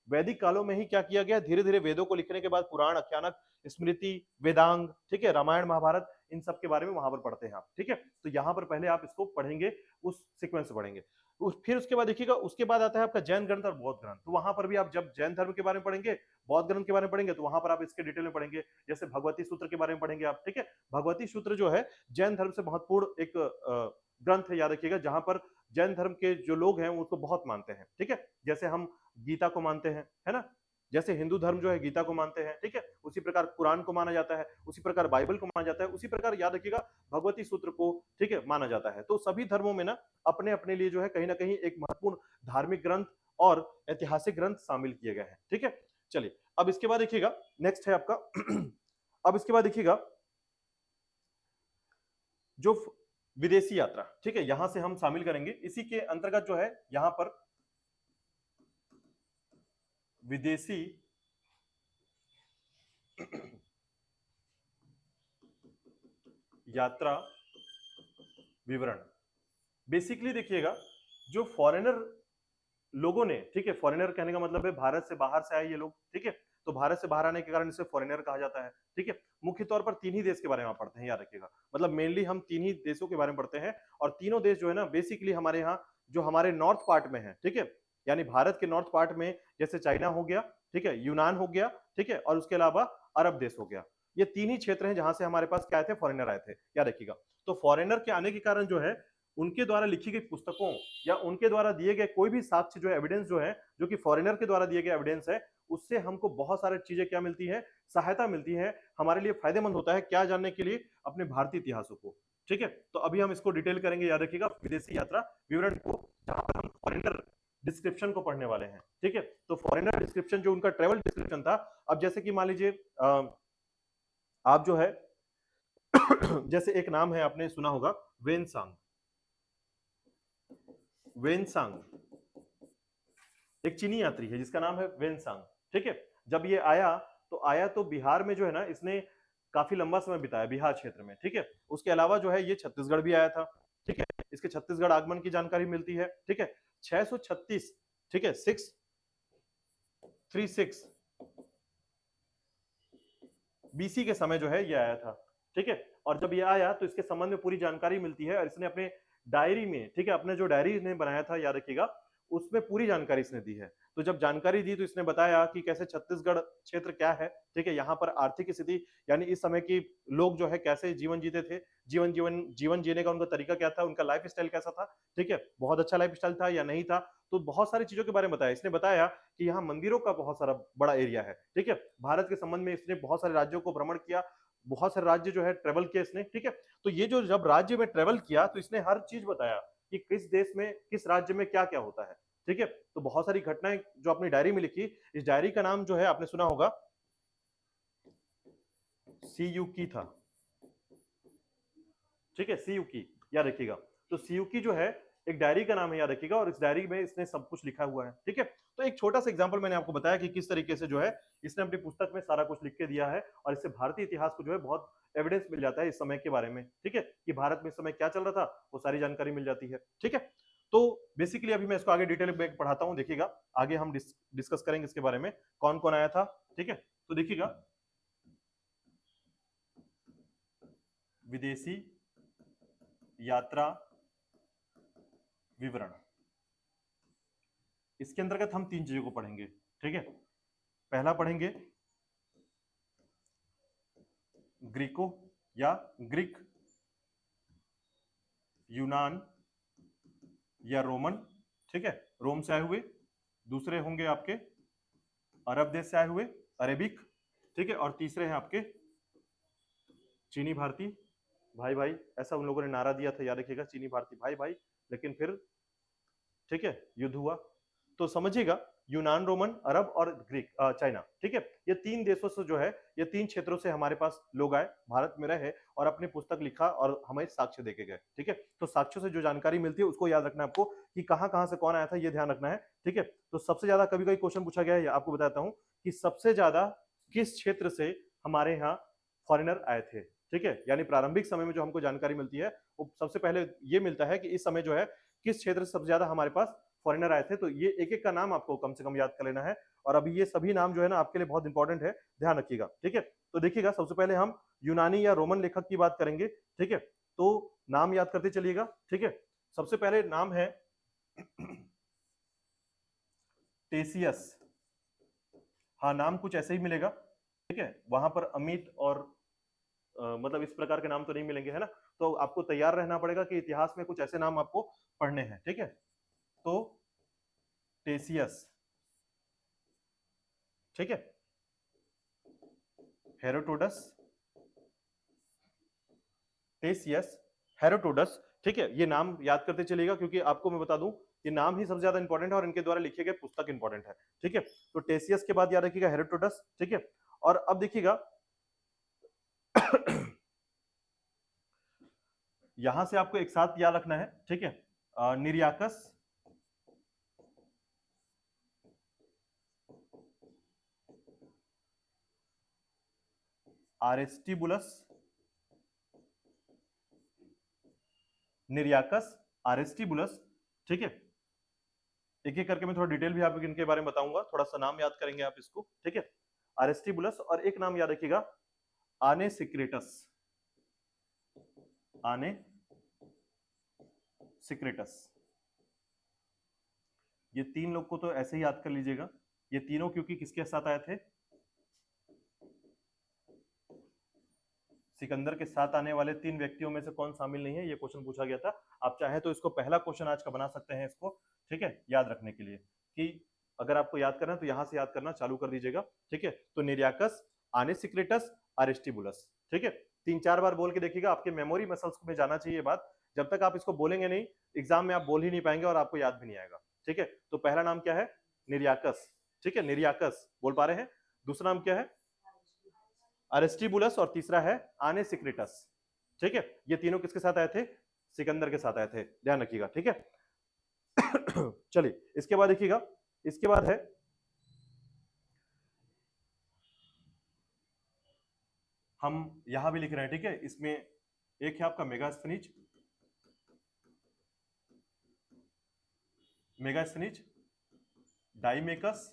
वैदिक कालों में ही क्या किया गया, धीरे धीरे वेदों को लिखने के बाद पुराण आख्यानक स्मृति वेदांग, ठीक है, रामायण महाभारत, इन सब के बारे में वहां पर पढ़ते हैं आप। ठीक है, तो यहाँ पर पहले आप इसको पढ़ेंगे, उस सीक्वेंस से पढ़ेंगे। फिर उसके बाद देखिएगा, उसके बाद आता है आपका जैन ग्रंथ और बौद्ध ग्रंथ। तो वहां पर भी आप जब जैन धर्म के बारे में पढ़ेंगे, बौद्ध ग्रंथ के बारे में पढ़ेंगे, तो वहां पर आप इसके डिटेल में पढ़ेंगे। जैसे भगवती सूत्र के बारे में पढ़ेंगे आप। ठीक है, भगवती सूत्र जो है जैन धर्म से महत्वपूर्ण एक ग्रंथ है, याद रखिएगा, जहां पर जैन धर्म के जो लोग हैं उसको बहुत मानते हैं। ठीक है, जैसे हम गीता को मानते हैं, है ना, जैसे हिंदू धर्म जो है गीता को मानते हैं। ठीक है, उसी प्रकार कुरान को माना जाता है, उसी प्रकार बाइबल को माना जाता है, उसी प्रकार याद रखिएगा भगवती सूत्र को, ठीक है, माना जाता है। तो सभी धर्मों में ना अपने अपने लिए जो है कहीं ना कहीं एक महत्वपूर्ण धार्मिक ग्रंथ और ऐतिहासिक ग्रंथ शामिल किए गए हैं। ठीक है, चलिए अब इसके बाद देखिएगा, नेक्स्ट है आपका अब इसके बाद देखिएगा जो विदेशी यात्रा, ठीक है, यहां से हम शामिल करेंगे। इसी के अंतर्गत जो है यहां पर विदेशी यात्रा विवरण। बेसिकली देखिएगा, जो फॉरेनर लोगों ने, ठीक है, फॉरेनर कहने का मतलब है भारत से बाहर से आए ये लोग, ठीक है, तो भारत से बाहर आने के कारण इसे फॉरेनर कहा जाता है, ठीक है। मुख्य तौर पर तीन ही देश के बारे में आप पढ़ते हैं, याद रखिएगा, मतलब मेनली हम तीन ही देशों के बारे में पढ़ते हैं, और तीनों देश जो है ना बेसिकली हमारे यहाँ जो हमारे नॉर्थ पार्ट में है, ठीक है, यानी भारत के नॉर्थ पार्ट में जैसे चाइना हो गया, ठीक है, यूनान हो गया, ठीक है, और उसके अलावा अरब देश हो गया। ये तीन ही क्षेत्र हैं जहां से हमारे पास क्या आए थे, फॉरेनर आए थे, याद रखिएगा। तो फॉरेनर के आने के कारण जो है उनके द्वारा लिखी गई पुस्तकों या उनके द्वारा दिए गए कोई भी साक्ष्य जो है, एविडेंस जो है, जो कि फॉरेनर के द्वारा दिए गए एविडेंस है, उससे हमको बहुत सारी चीजें क्या मिलती है, सहायता मिलती है, हमारे लिए फायदेमंद होता है क्या जानने के लिए, अपने भारतीय इतिहासों को, ठीक है। तो अभी हम इसको डिटेल करेंगे, याद रखिएगा, विदेशी यात्रा विवरण को, जहां पर हम फॉरेनर डिस्क्रिप्शन को पढ़ने वाले हैं, ठीक है। तो फॉरेनर डिस्क्रिप्शन जो उनका ट्रेवल डिस्क्रिप्शन था, अब जैसे कि मान लीजिए आप जो है जैसे एक नाम है आपने सुना होगा, वेनसांग। वेनसांग एक चीनी यात्री है जिसका नाम है वेनसांग, ठीक है। जब ये आया तो बिहार में जो है ना, इसने काफी लंबा समय बिताया बिहार क्षेत्र में, ठीक है। उसके अलावा जो है ये छत्तीसगढ़ भी आया था, ठीक है, इसके छत्तीसगढ़ आगमन की जानकारी मिलती है, ठीक है। 636, ठीक है, 636 बीसी के समय जो है ये आया था, ठीक है। और जब ये आया तो इसके संबंध में पूरी जानकारी मिलती है, और इसने अपने डायरी में, ठीक है, अपने जो डायरी ने बनाया था, याद रखिएगा, उसमें पूरी जानकारी इसने दी है। तो जब जानकारी दी तो इसने बताया कि कैसे छत्तीसगढ़ क्षेत्र क्या है, ठीक है, यहाँ पर आर्थिक स्थिति, यानी इस समय की लोग जो है कैसे जीवन जीते थे, जीवन जीने का उनका तरीका क्या था, उनका लाइफ स्टाइल कैसा था, ठीक है, बहुत अच्छा लाइफ स्टाइल था या नहीं था। तो बहुत सारी चीजों के बारे में बताया इसने। बताया कि यहाँ मंदिरों का बहुत सारा बड़ा एरिया है, ठीक है। भारत के संबंध में इसने बहुत सारे राज्यों को भ्रमण किया, बहुत सारे राज्य जो है ट्रेवल किया इसने, ठीक है। तो ये जो जब राज्य में ट्रेवल किया तो इसने हर चीज बताया कि किस देश में, किस राज्य में क्या क्या होता है, ठीक है। तो बहुत सारी घटनाएं जो अपनी डायरी में लिखी। इस डायरी का नाम जो है आपने सुना होगा, सीयूकी था, ठीक है, सीयूकी, याद रखिएगा। तो सीयूकी जो है एक डायरी का नाम है, याद रखिएगा, और इस डायरी में इसने सब कुछ लिखा हुआ है, ठीक है। तो एक छोटा सा एग्जांपल मैंने आपको बताया कि किस तरीके से जो है इसने अपनी पुस्तक में सारा कुछ लिख के दिया है, और इससे भारतीय इतिहास को जो है बहुत एविडेंस मिल जाता है इस समय के बारे में, ठीक है, कि भारत में इस समय क्या चल रहा था, वो सारी जानकारी मिल जाती है, ठीक है। तो बेसिकली अभी मैं इसको आगे डिटेल में पढ़ाता हूँ, देखिएगा, आगे हम डिस्कस करेंगे इसके बारे में, कौन कौन आया था, ठीक है। तो देखिएगा, विदेशी यात्रा विवरण, इसके अंतर्गत हम तीन चीजों को पढ़ेंगे, ठीक है। पहला पढ़ेंगे ग्रीको या ग्रीक, यूनान या रोमन, ठीक है, रोम से आए हुए। दूसरे होंगे आपके अरब देश से आए हुए, अरेबिक, ठीक है। और तीसरे हैं आपके चीनी भारतीय भाई भाई, ऐसा उन लोगों ने नारा दिया था, याद रखिएगा, चीनी भारतीय भाई भाई, लेकिन फिर, ठीक है, युद्ध हुआ। तो समझिएगा, यूनान, रोमन, अरब और ग्रीक, चाइना, ठीक है, ये तीन देशों से जो है, ये तीन क्षेत्रों से हमारे पास लोग आए, भारत में रहे और अपनी पुस्तक लिखा और हमें साक्ष्य देके गए, ठीक है। तो साक्ष्यों से जो जानकारी मिलती है उसको याद रखना है आपको, कि कहां कहां से कौन आया था, ये ध्यान रखना है, ठीक है। तो सबसे ज्यादा कभी कभी क्वेश्चन पूछा गया है, आपको बताता हूं कि सबसे ज्यादा किस क्षेत्र से हमारे यहाँ फॉरेनर आए थे, ठीक है। यानी प्रारंभिक समय में जो हमको जानकारी मिलती है वो सबसे पहले ये मिलता है कि इस समय जो है किस क्षेत्र से सबसे ज्यादा हमारे पास फॉरेनर आए थे। तो ये एक एक का नाम आपको कम से कम याद कर लेना है, और अभी ये सभी नाम जो है ना आपके लिए बहुत इंपॉर्टेंट है, ध्यान रखिएगा, ठीक है। तो देखिएगा, सबसे पहले हम यूनानी या रोमन लेखक की बात करेंगे, ठीक है। तो नाम याद करते चलिएगा, ठीक है। सबसे पहले नाम है टेसियस, हाँ, नाम कुछ ऐसे ही मिलेगा, ठीक है। वहां पर अमित और मतलब इस प्रकार के नाम तो नहीं मिलेंगे, है ना। तो आपको तैयार रहना पड़ेगा कि इतिहास में कुछ ऐसे नाम आपको पढ़ने हैं, ठीक है। तो टेसियस, ठीक है, हेरोडोटस, टेसियस, हेरोडोटस, ठीक है। ये नाम याद करते चलिएगा, क्योंकि आपको मैं बता दूं ये नाम ही सबसे ज्यादा इंपॉर्टेंट है और इनके द्वारा लिखे गए पुस्तक इंपॉर्टेंट है, ठीक है। तो टेसियस के बाद याद रखिएगा हेरोडोटस, ठीक है। और अब देखिएगा यहां से आपको एक साथ याद रखना है, ठीक है। निरियाकस, आरेस्टिबुलस, निरियाकस, आरेस्टिबुलस, ठीक है। एक एक करके मैं थोड़ा डिटेल भी आपको इनके बारे में बताऊंगा, थोड़ा सा नाम याद करेंगे आप इसको, ठीक है। आरेस्टिबुलस, और एक नाम याद रखिएगा, आने सिक्रेटस, आने सिक्रेटस। ये तीन लोग को तो ऐसे ही याद कर लीजिएगा, ये तीनों क्योंकि किसके साथ आए थे, सिकंदर के साथ आने वाले तीन व्यक्तियों में से कौन शामिल नहीं है, ये क्वेश्चन पूछा गया था। आप चाहे तो इसको पहला क्वेश्चन आज का बना सकते हैं इसको, ठीक है, याद रखने के लिए, कि अगर आपको याद करना है तो यहां से याद करना चालू कर दीजिएगा, ठीक है। तो निरियाकस, आने सिक्रेटस, अरिस्टिबुलस, ठीक है। 3-4 बार बोल के देखिएगा, आपके मेमोरी मसल्स में जाना चाहिए बात। जब तक आप इसको बोलेंगे नहीं, एग्जाम में आप बोल ही नहीं पाएंगे और आपको याद भी नहीं आएगा, ठीक है। तो पहला नाम क्या है, निरियाकस, ठीक है, निरियाकस बोल पा रहे हैं। दूसरा नाम क्या है, अरिस्टिबुलस, और तीसरा है आने सिक्रेटस, ठीक है। ये तीनों किसके साथ आए थे, सिकंदर के साथ आए थे, ध्यान रखिएगा, ठीक है। चलिए इसके बाद देखिएगा, इसके बाद है हम यहां भी लिख रहे हैं, ठीक है। इसमें एक है आपका मेगास्थनीज, मेगास्थनीज, डाइमेकस,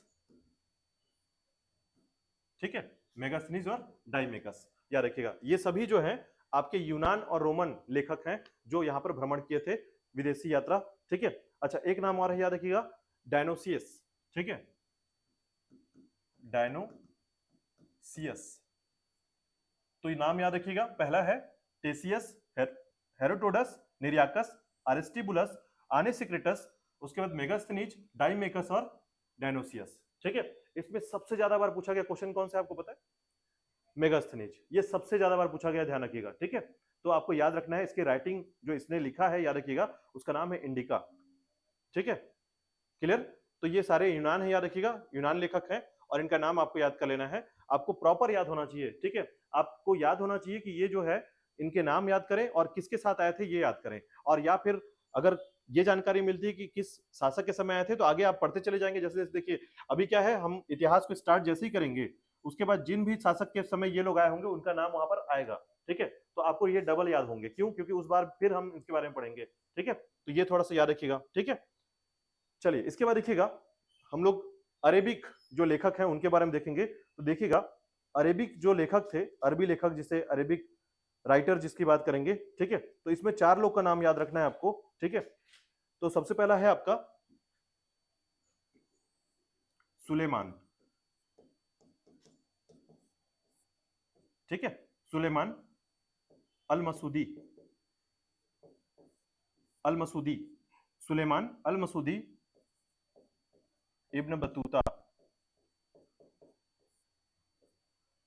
ठीक है, मेगास्थनीज और डाइमेकस, याद रखिएगा। ये सभी जो है आपके यूनान और रोमन लेखक हैं जो यहाँ पर भ्रमण किए थे, विदेशी यात्रा, ठीक है। अच्छा एक नाम और है, याद रखिएगा, डायनोसियस, ठीक है, डायनोसियस। तो ये नाम याद रखिएगा, पहला है टेसियस, हेरोटोडस, निरियाकस, अरिस्टिबुलस, आनेसिक्रेटस, उसके बाद मेगास्थनीज, डाइमेकस और डायनोसियस, ठीक है। इसमें सबसे ज्यादा बार पूछा गया क्वेश्चन कौन सा है आपको पता है, मेगास्थनीज, ये सबसे ज्यादा बार पूछा गया, ध्यान रखिएगा, ठीक है। तो आपको याद रखना है, इसकी राइटिंग जो इसने लिखा है याद रखिएगा, उसका नाम है इंडिका, ठीक है, क्लियर। तो ये सारे यूनान है, याद रखिएगा, यूनान लेखक हैं, और इनका नाम आपको याद कर लेना है, आपको प्रॉपर याद होना चाहिए, ठीक है। आपको याद होना चाहिए कि ये जो है इनके नाम याद करें और किसके साथ आए थे ये याद करें, और या फिर अगर ये जानकारी मिलती है कि किस शासक के समय आए थे तो आगे आप पढ़ते चले जाएंगे। जैसे जैसे देखिए अभी क्या है, हम इतिहास को स्टार्ट जैसे ही करेंगे उसके बाद जिन भी शासक के समय ये लोग आए होंगे उनका नाम वहां पर आएगा, ठीक है। तो आपको ये डबल याद होंगे, क्यों, क्योंकि उस बार फिर हम इसके बारे में पढ़ेंगे, ठीक है। तो ये थोड़ा सा याद रखिएगा, ठीक है। चलिए इसके बाद देखिएगा, हम लोग अरेबिक जो लेखक हैं उनके बारे में देखेंगे। तो देखिएगा अरेबिक जो लेखक थे, अरबी लेखक जिसे अरेबिक राइटर जिसकी बात करेंगे, ठीक है। तो इसमें 4 लोग का नाम याद रखना है आपको, ठीक है। तो सबसे पहला है आपका सुलेमान, ठीक है, सुलेमान अल मसूदी, अल मसूदी, सुलेमान अल मसूदी इब्न बतूता,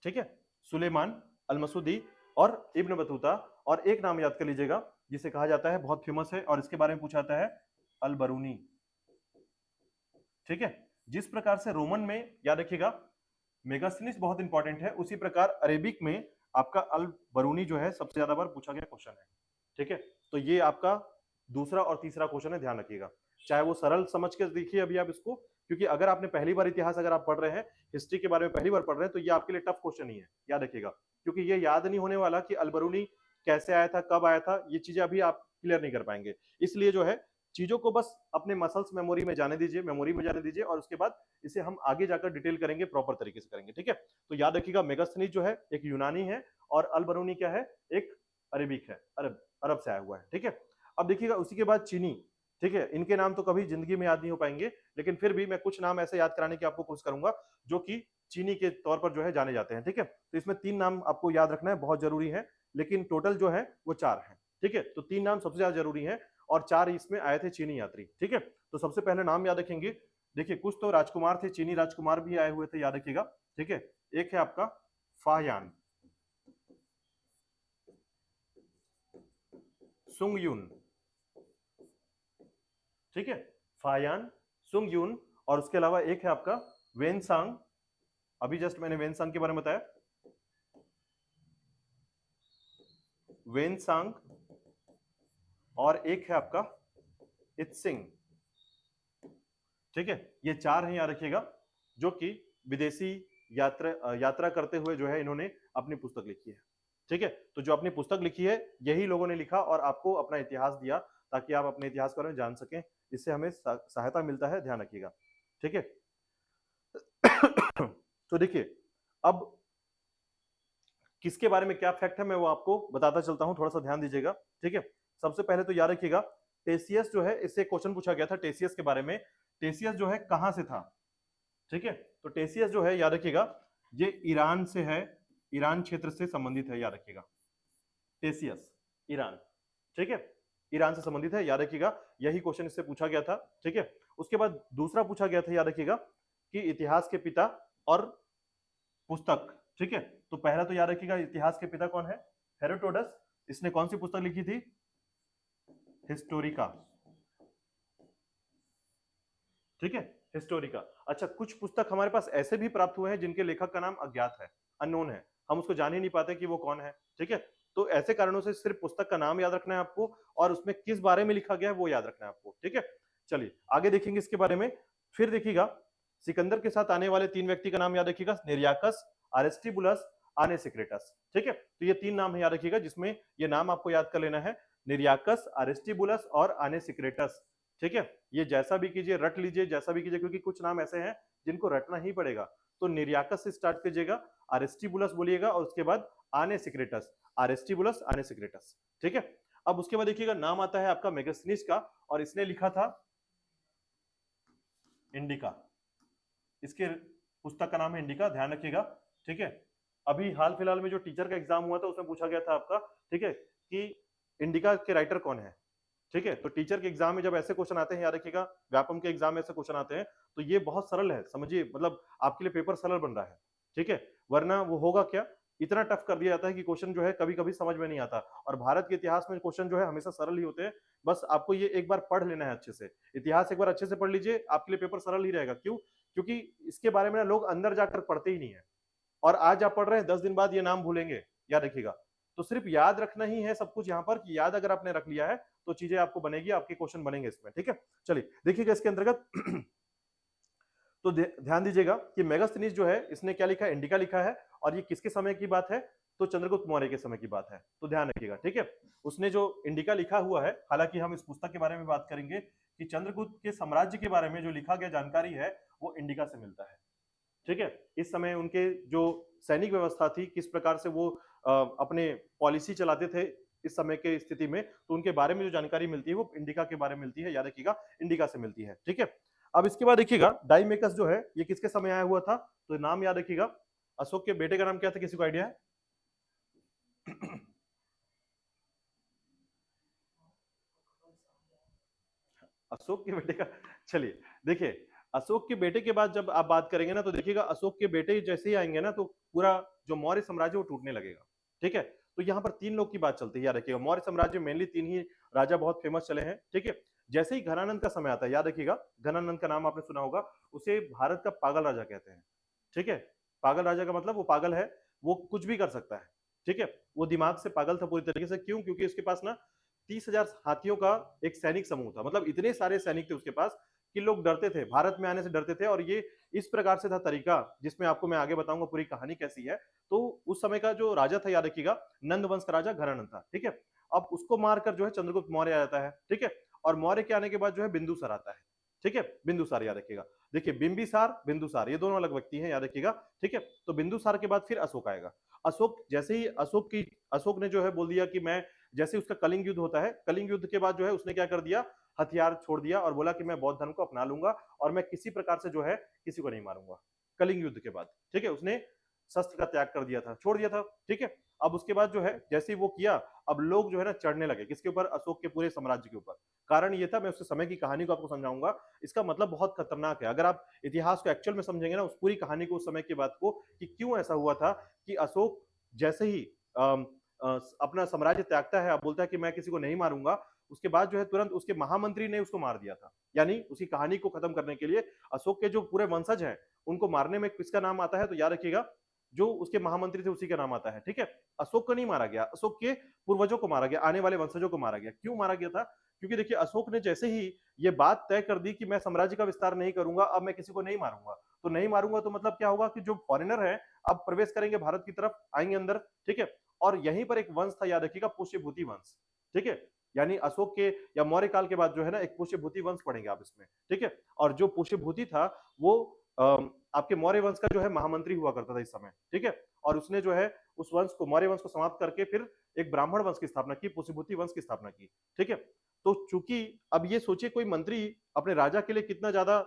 ठीक है, सुलेमान अल मसूदी और इब्न बतूता। और एक नाम याद कर लीजिएगा जिसे कहा जाता है, बहुत फेमस है और इसके बारे में पूछा जाता है, अल बरूनी, ठीक है। जिस प्रकार से रोमन में याद रखिएगा मेगास्थनीज बहुत इंपॉर्टेंट है, उसी प्रकार अरेबिक में आपका अल बरूनी जो है सबसे ज्यादा बार पूछा गया क्वेश्चन है, ठीक है। तो ये आपका दूसरा और तीसरा क्वेश्चन है, ध्यान रखिएगा। चाहे वो सरल समझ के देखिए अभी आप इसको, क्योंकि अगर आपने पहली बार इतिहास अगर आप पढ़ रहे हैं, हिस्ट्री के बारे में पहली बार पढ़ रहे हैं, तो ये आपके लिए टफ क्वेश्चन ही है, याद रखिएगा। क्योंकि ये याद नहीं होने वाला कि अलबरूनी कैसे आया था, कब आया था, ये चीजें अभी आप क्लियर नहीं कर पाएंगे। इसलिए जो है चीजों को बस अपने मसल्स मेमोरी में जाने दीजिए, मेमोरी में जाने दीजिए, और उसके बाद इसे हम आगे जाकर डिटेल करेंगे, प्रॉपर तरीके से करेंगे, ठीक है। तो याद रखिएगा मेगास्थनीज जो है एक यूनानी है, और अलबरूनी क्या है, एक अरेबिक है, अरब अरब से आया हुआ है, ठीक है। अब देखिएगा उसी के बाद चीनी, ठीक है। इनके नाम तो कभी जिंदगी में याद नहीं हो पाएंगे, लेकिन फिर भी मैं कुछ नाम ऐसे याद कराने की आपको कोशिश करूंगा जो कि चीनी के तौर पर जो है जाने जाते हैं, ठीक है। तो इसमें 3 नाम आपको याद रखना है, बहुत जरूरी है, लेकिन टोटल जो है वो 4 है, ठीक है। तो 3 नाम सबसे ज्यादा जरूरी है और 4 इसमें आए थे चीनी यात्री, ठीक है। तो सबसे पहले नाम याद रखेंगे, देखिए कुछ तो राजकुमार थे, चीनी राजकुमार भी आए हुए थे, याद रखिएगा, ठीक है। एक है आपका फाहयान, सुंगयुन, ठीक है, फायान, सुंगयुन, और उसके अलावा एक है आपका वेनसांग, अभी जस्ट मैंने वेनसांग के बारे में बताया, वेनसांग और एक है आपका इत्सिंग। ठीक है, ये चार हैं, याद रखिएगा, जो कि विदेशी यात्रा करते हुए जो है इन्होंने अपनी पुस्तक लिखी है। ठीक है, तो जो अपनी पुस्तक लिखी है यही लोगों ने लिखा और आपको अपना इतिहास दिया ताकि आप अपने इतिहास के बारे में जान सकें। इससे हमें सहायता मिलता है, ध्यान रखिएगा। ठीक है तो देखिए, अब किसके बारे में क्या फैक्ट है मैं वो आपको बताता चलता हूं, थोड़ा सा ध्यान दीजिएगा। ठीक है, सबसे पहले तो याद रखिएगा, टेसियस जो है, इससे क्वेश्चन पूछा गया था टेसियस के बारे में। टेसियस जो है कहां से था? ठीक है, तो टेसियस जो है याद रखिएगा, ये ईरान से है, ईरान क्षेत्र से संबंधित है, याद रखिएगा। टेसियस ईरान, ठीक है, ईरान से संबंधित है, याद रखिएगा। यही क्वेश्चन इससे पूछा गया था। ठीक है, उसके बाद दूसरा पूछा गया था, याद रखिएगा, कि इतिहास के पिता और पुस्तक। ठीक है, तो पहला तो याद रखिएगा, इतिहास के पिता कौन है? हेरोडोटस। इसने कौन सी पुस्तक लिखी थी? हिस्टोरिका। ठीक है, हिस्टोरिका। अच्छा, कुछ पुस्तक हमारे पास ऐसे भी प्राप्त हुए हैं जिनके लेखक का नाम अज्ञात है, अननोन है, हम उसको जान ही नहीं पाते कि वो कौन है। ठीक है, तो ऐसे कारणों से सिर्फ पुस्तक का नाम याद रखना है आपको और उसमें किस बारे में लिखा गया है वो याद रखना है आपको। ठीक है, चलिए आगे देखेंगे इसके बारे में। फिर देखिएगा, सिकंदर के साथ आने वाले तीन व्यक्ति का नाम याद रखिएगा, निरियाकस, अरिस्टिबुलस, आनेसिक्रेटस। ठीक है, तो ये तीन नाम है, याद रखिएगा, जिसमें ये नाम आपको याद कर लेना है, निरियाकस, अरिस्टिबुलस और आनेसिक्रेटस। ठीक है, ये जैसा भी कीजिए रट लीजिए, जैसा भी कीजिए, क्योंकि कुछ नाम ऐसे हैं जिनको रटना ही पड़ेगा। तो निरियाकस से स्टार्ट कीजिएगा, अरिस्टिबुलस बोलिएगा और उसके बाद आनेसिक्रेटस, अरिस्टिबुलस, आनेसिक्रेटस। ठीक है, अब उसके बाद देखिएगा, नाम आता है आपका मेगास्थनीज का और इसने लिखा था इंडिका। इसके पुस्तक का नाम है इंडिका, ध्यान रखिएगा। ठीक है, अभी हाल फिलहाल में जो टीचर का एग्जाम हुआ था उसमें पूछा गया था आपका, ठीक है, कि इंडिका के राइटर कौन है। ठीक है, तो टीचर के एग्जाम में जब ऐसे क्वेश्चन आते हैं, याद रखिएगा, व्यापम के एग्जाम में ऐसे क्वेश्चन आते हैं, तो ये बहुत सरल है, समझिए, मतलब आपके लिए पेपर सरल बन रहा है। ठीक है, वरना वो होगा क्या, इतना टफ कर दिया जाता है कि क्वेश्चन जो है कभी कभी समझ में नहीं आता। और भारत के इतिहास में क्वेश्चन जो है हमेशा सरल ही होते हैं, बस आपको ये एक बार पढ़ लेना है अच्छे से, इतिहास एक बार अच्छे से पढ़ लीजिए, आपके लिए पेपर सरल ही रहेगा। क्यों? क्योंकि इसके बारे में ना लोग अंदर जाकर पढ़ते ही नहीं है, और आज आप पढ़ रहे हैं 10 दिन बाद ये नाम भूलेंगे, याद रखिएगा। तो सिर्फ याद रखना ही है सब कुछ यहाँ पर, कि याद अगर आपने रख लिया है तो चीजें आपको बनेगी, आपके क्वेश्चन बनेंगे इसमें। ठीक है, चलिए देखिएगा इसके अंतर्गत तो ध्यान दीजिएगा कि मेगास्थनीज जो है इसने क्या लिखा है, इंडिका लिखा है, और ये किसके समय की बात है, तो चंद्रगुप्त मौर्य के समय की बात है, तो ध्यान रखिएगा। ठीक है, उसने जो इंडिका लिखा हुआ है, हालांकि हम इस पुस्तक के बारे में बात करेंगे कि चंद्रगुप्त के साम्राज्य के बारे में जो लिखा गया जानकारी है वो इंडिका से मिलता है। ठीक है, इस समय उनके जो सैनिक व्यवस्था थी, किस प्रकार से वो अपने पॉलिसी चलाते थे इस समय के स्थिति में, तो उनके बारे में जो जानकारी मिलती है वो इंडिका के बारे में मिलती है, याद रखिएगा, इंडिका से मिलती है। ठीक है, अब इसके बाद देखिएगा, डाइमेकस जो है ये किसके समय आया हुआ था, तो नाम याद रखिएगा, अशोक के बेटे का नाम क्या था, किसी को आइडिया है? अशोक के बेटे का, चलिए देखिए, अशोक के बेटे के बाद जब आप बात करेंगे ना, तो देखिएगा अशोक के बेटे जैसे ही आएंगे ना, तो पूरा जो मौर्य साम्राज्य वो टूटने लगेगा। ठीक है, तो यहाँ पर तीन लोग की बात चलती है, याद रखिएगा, मौर्य साम्राज्य मेनली तीन ही राजा बहुत फेमस चले हैं। ठीक है, जैसे ही घनानंद का समय आता है, याद रखिएगा, घनानंद का नाम आपने सुना होगा, उसे भारत का पागल राजा कहते हैं। ठीक है, पागल राजा का मतलब वो पागल है, वो कुछ भी कर सकता है। ठीक है, वो दिमाग से पागल था पूरी तरीके से। क्यों? क्योंकि उसके पास ना 30,000 हाथियों का एक सैनिक समूह था, मतलब इतने सारे सैनिक थे उसके पास कि लोग डरते थे, भारत में आने से डरते थे। और ये इस प्रकार से था तरीका, जिसमें आपको मैं आगे बताऊंगा पूरी कहानी कैसी है। तो उस समय का जो राजा था, याद रखिएगा, नंद वंश का राजा घनानंद था। ठीक है, अब उसको मारकर जो है चंद्रगुप्त मौर्य आ जाता है। ठीक है, और मौर्य के आने के बाद जो है बिंदुसार आता है। ठीक है, बिंदुसार, याद रखिएगा, देखिए बिंबिसार, बिंदुसार, ये दोनों अलग व्यक्ति हैं, याद रखिएगा। ठीक है, तो बिंदुसार के बाद फिर अशोक आएगा। अशोक जैसे ही अशोक ने जो है बोल दिया कि मैं, जैसे उसका कलिंग युद्ध होता है, कलिंग युद्ध के बाद जो है उसने क्या कर दिया, हथियार छोड़ दिया और बोला कि मैं बौद्ध धर्म को अपना लूंगा और मैं किसी प्रकार से जो है किसी को नहीं मारूंगा। कलिंग युद्ध के बाद, ठीक है, उसने शस्त्र का त्याग कर दिया था, छोड़ दिया था। ठीक है, अब उसके बाद जो है जैसे ही वो किया, अब लोग जो है ना चढ़ने लगे किसके ऊपर, अशोक के पूरे साम्राज्य के ऊपर। कारण ये था, मैं उसके समय की कहानी को आपको समझाऊंगा, इसका मतलब बहुत खतरनाक है। अगर आप इतिहास को एक्चुअल में समझेंगे ना, उस पूरी कहानी को, उस समय की बात को, कि क्यों ऐसा हुआ था कि अशोक जैसे ही अपना साम्राज्य त्यागता है, अब बोलता है कि मैं किसी को नहीं मारूंगा, उसके बाद जो है तुरंत उसके महामंत्री ने उसको मार दिया था। यानी उसकी कहानी को खत्म करने के लिए अशोक के जो पूरे वंशज हैं उनको मारने में किसका नाम आता है, तो याद रखिएगा, जो उसके महामंत्री थे उसी का नाम आता है, ठीक है। अशोक को नहीं मारा गया, अशोक के पूर्वजों को मारा गया, आने वाले वंशजों को मारा गया। क्यों मारा गया था? क्योंकि देखिए अशोक ने जैसे ही ये बात तय कर दी कि मैं साम्राज्य का विस्तार नहीं करूंगा, अब मैं किसी को नहीं मारूंगा, तो नहीं मारूंगा तो मतलब क्या होगा कि जो फॉरेनर है अब प्रवेश करेंगे भारत की तरफ, आएंगे अंदर, ठीक है। और यहीं पर एक वंश था, याद रखिएगा, पुष्यभूति वंश, ठीक है। यानी अशोक के या मौर्य काल के बाद जो है ना एक पुष्यभूति वंश पढ़ेंगे आप इसमें, ठीक है। और जो पुष्यभूति था वो आपके मौर्य वंश का जो है महामंत्री हुआ करता था इस समय, ठीक है। और उसने जो है उस वंश को, मौर्य वंश को समाप्त करके फिर एक ब्राह्मण वंश की स्थापना की, पुष्यभूति वंश की स्थापना की, ठीक है। तो चूंकि अब ये सोचिए कोई मंत्री अपने राजा के लिए कितना ज्यादा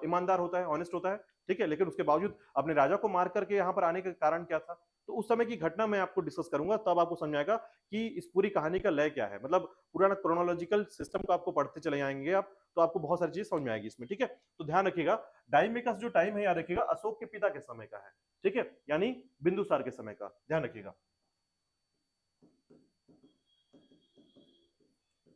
ईमानदार होता है, ऑनेस्ट होता है, ठीक है, लेकिन उसके बावजूद अपने राजा को मार करके यहाँ पर आने का कारण क्या था? तो उस समय की घटना मैं आपको डिस्कस करूंगा, तब आपको समझ आएगा कि इस पूरी कहानी का लय क्या है। मतलब पुराना क्रोनोलॉजिकल सिस्टम को आपको पढ़ते चले जाएंगे आप, तो आपको बहुत सारी चीज समझ में आएगी इसमें, ठीक है। तो ध्यान रखिएगा, डायमेकस जो टाइम है याद रखिएगा अशोक के पिता के समय का है, ठीक है, यानी बिंदुसार के समय का, ध्यान रखिएगा।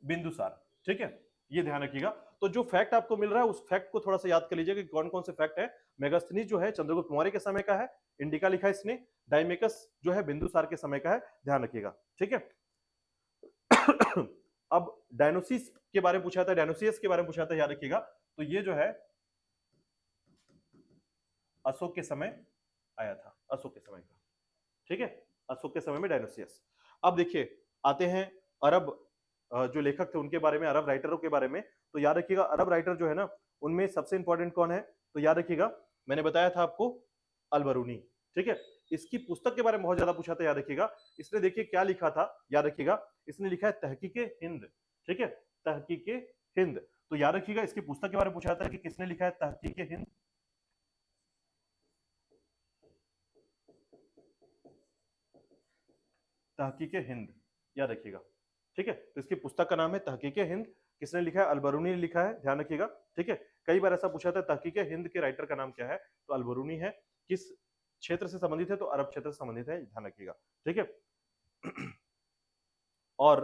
बिंदुसार, ठीक है, ये ध्यान रखिएगा। तो जो फैक्ट आपको मिल रहा है उस फैक्ट को थोड़ा सा याद कर लीजिएगा कि कौन कौन से फैक्ट है। मेगास्थनीज जो है चंद्रगुप्त मौर्य के समय का है, इंडिका लिखा है इसने। डायमेकस जो है बिंदुसार के समय का है, ध्यान रखिएगा, ठीक है। अब डायनोसिस के बारे में पूछा था, डायनोसियस के बारे में पूछा था, याद रखिएगा। तो ये जो है अशोक के समय आया था, अशोक के समय का, ठीक है, अशोक के समय में डायनोसियस। अब देखिए आते हैं अरब जो लेखक थे उनके बारे में, अरब राइटरों के बारे में। तो याद रखिएगा अरब राइटर जो है ना उनमें सबसे इंपॉर्टेंट कौन है? तो याद रखिएगा मैंने बताया था आपको अलबरूनी, ठीक है। इसकी पुस्तक के बारे में बहुत ज्यादा पूछा था, याद रखिएगा। इसने देखिए क्या लिखा था, याद रखिएगा, इसने लिखा है तहकीके हिंद, ठीक है, तहकीके हिंद। तो याद रखिएगा इसकी पुस्तक के बारे में पूछा था कि किसने लिखा है तहकीके हिंद। तहकीके हिंद, याद रखिएगा, ठीक है। तो इसकी पुस्तक का नाम है तहकीके हिंद। किसने लिखा है? अलबरूनी ने लिखा है, ध्यान रखिएगा, ठीक है। कई बार ऐसा पूछा था तहकीके हिंद के राइटर का नाम क्या है, तो अलबरूनी है। किस क्षेत्र से संबंधित है? तो अरब क्षेत्र से संबंधित है, ध्यान रखिएगा, ठीक है। और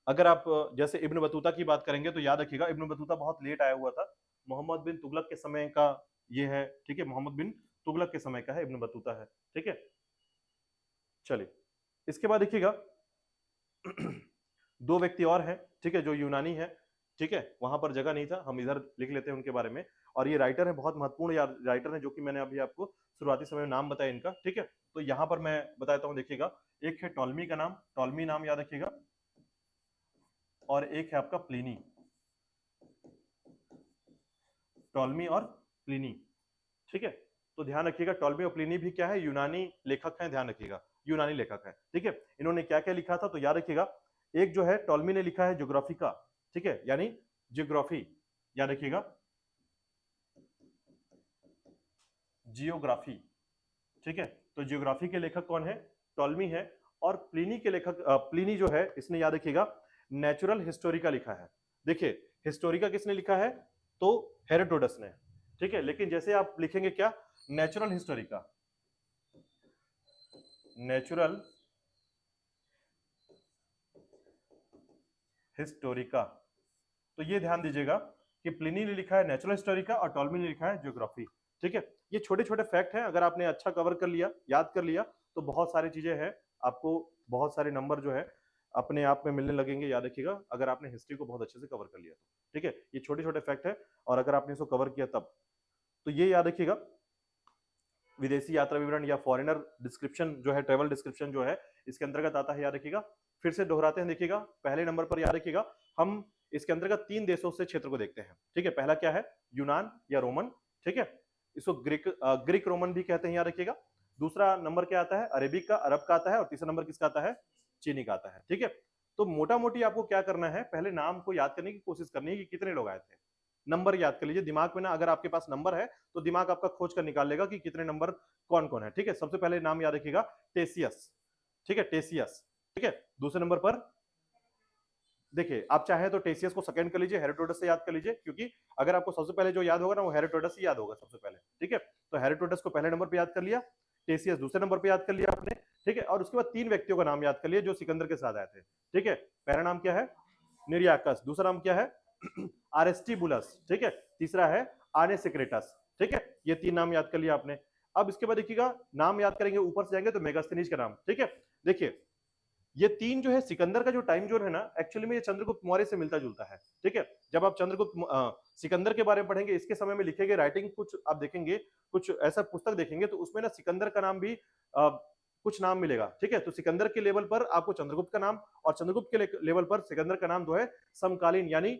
अगर आप जैसे इब्न बतूता की बात करेंगे तो याद रखिएगा इब्न बतूता बहुत लेट आया हुआ था, मोहम्मद बिन तुगलक के समय का ये है, ठीक है, मोहम्मद बिन तुगलक के समय का है इब्न बतूता है, ठीक है। चलिए इसके बाद देखिएगा दो व्यक्ति और हैं, ठीक है, जो यूनानी है, ठीक है, वहां पर जगह नहीं था, हम इधर लिख लेते हैं उनके बारे में। और ये राइटर है, बहुत महत्वपूर्ण राइटर है, जो कि मैंने अभी आपको शुरुआती समय में नाम बताया इनका, ठीक है। तो यहां पर मैं बताता हूं, देखिएगा, एक है टॉलमी का नाम, टॉलमी नाम याद रखिएगा, और एक है आपका प्लिनी, टॉलमी और प्लिनी, ठीक है। तो ध्यान रखिएगा टॉलमी और प्लिनी भी क्या है? यूनानी लेखक हैं, ध्यान रखिएगा, यूनानी लेखक है, ठीक है। इन्होंने क्या क्या लिखा था? तो याद रखिएगा एक जो है टॉलमी ने लिखा है ज्योग्राफी का, ठीक है, यानी ज्योग्राफी, याद रखिएगा, जियोग्राफी, ठीक है। तो जियोग्राफी के लेखक कौन है? टॉलमी है। और प्लिनी के लेखक प्लिनी जो है इसने, याद रखिएगा, नेचुरल हिस्टोरिका लिखा है। देखिए हिस्टोरिका किसने लिखा है? तो हेरोडोटस ने, ठीक है। लेकिन जैसे आप लिखेंगे क्या? Natural Historica, natural Historica. तो ये ध्यान दीजिएगा कि प्लिनी ने लिखा है नेचुरल हिस्टोरिका और टॉलमी ने लिखा है ज्योग्राफी, ठीक है। ये छोटे छोटे फैक्ट हैं, अगर आपने अच्छा कवर कर लिया, याद कर लिया, तो बहुत सारी चीजें हैं, आपको बहुत सारे नंबर जो है अपने आप में मिलने लगेंगे, याद रखिएगा, अगर आपने हिस्ट्री को बहुत अच्छे से कवर कर लिया तो, ठीक है। ये छोटे छोटे फैक्ट है, और अगर आपने इसको कवर किया तब, तो ये याद रखिएगा विदेशी यात्रा विवरण या फॉरेनर डिस्क्रिप्शन जो है, ट्रेवल डिस्क्रिप्शन जो है, इसके अंतर्गत आता है, याद रखिएगा। फिर से दोहराते हैं, देखिएगा पहले नंबर पर याद रखिएगा हम इसके अंतर्गत तीन देशों से क्षेत्र को देखते हैं, ठीक है। पहला क्या है? यूनान या रोमन, ठीक है, इसको ग्रीक रोमन भी कहते हैं, याद रखिएगा। दूसरा नंबर क्या आता है? अरेबिक का, अरब का आता है। और तीसरा नंबर किसका आता है? चीनी का आता है, ठीक है। तो मोटा मोटी आपको क्या करना है, पहले नाम को याद करने की कोशिश करनी है कि कितने लोग आए थे। नंबर याद कर लीजिए दिमाग में ना, अगर आपके पास नंबर है तो दिमाग आपका खोज कर निकाल लेगा कि कितने नंबर कौन कौन है, ठीक है। सबसे पहले नाम याद रखिएगा टेसियस, ठीक है, टेसियस, ठीक है। दूसरे नंबर पर देखिए आप चाहे तो टेसियस को सेकंड कर लीजिए, हेरोडोटस से याद कर लीजिए, क्योंकि अगर आपको सबसे पहले जो याद होगा ना वो हेरोडोटस ही याद होगा सबसे पहले, ठीक है। तो हेरोडोटस को पहले नंबर पे याद कर लिया, टेसियस दूसरे नंबर पे याद कर लिया आपने, ठीक है। और उसके बाद तीन व्यक्तियों का नाम याद कर लिया जो सिकंदर के साथ आए थे, ठीक है। पहला नाम क्या है? निरियाकस। दूसरा नाम क्या है? आरेस्टिबुलस, ठीक है। तीसरा है आने सिक्रेटस, ठीक है। ये तीन नाम याद कर लिया आपने। अब इसके बाद देखिएगा नाम याद करेंगे, ऊपर से जाएंगे तो मेगास्थनीज का नाम, ठीक है। देखिए ये तीन जो है सिकंदर का जो टाइम जोन है ना, एक्चुअली में ये चंद्रगुप्त मौर्य से मिलता जुलता है, ठीक है। जब आप सिकंदर के बारे में पढ़ेंगे, इसके समय में लिखे गए राइटिंग कुछ आप देखेंगे, कुछ ऐसा पुस्तक देखेंगे तो उसमें ना सिकंदर का नाम भी कुछ नाम मिलेगा, ठीक है। तो सिकंदर के लेवल पर आपको चंद्रगुप्त का नाम और चंद्रगुप्त के लेवल पर सिकंदर का नाम जो है समकालीन यानी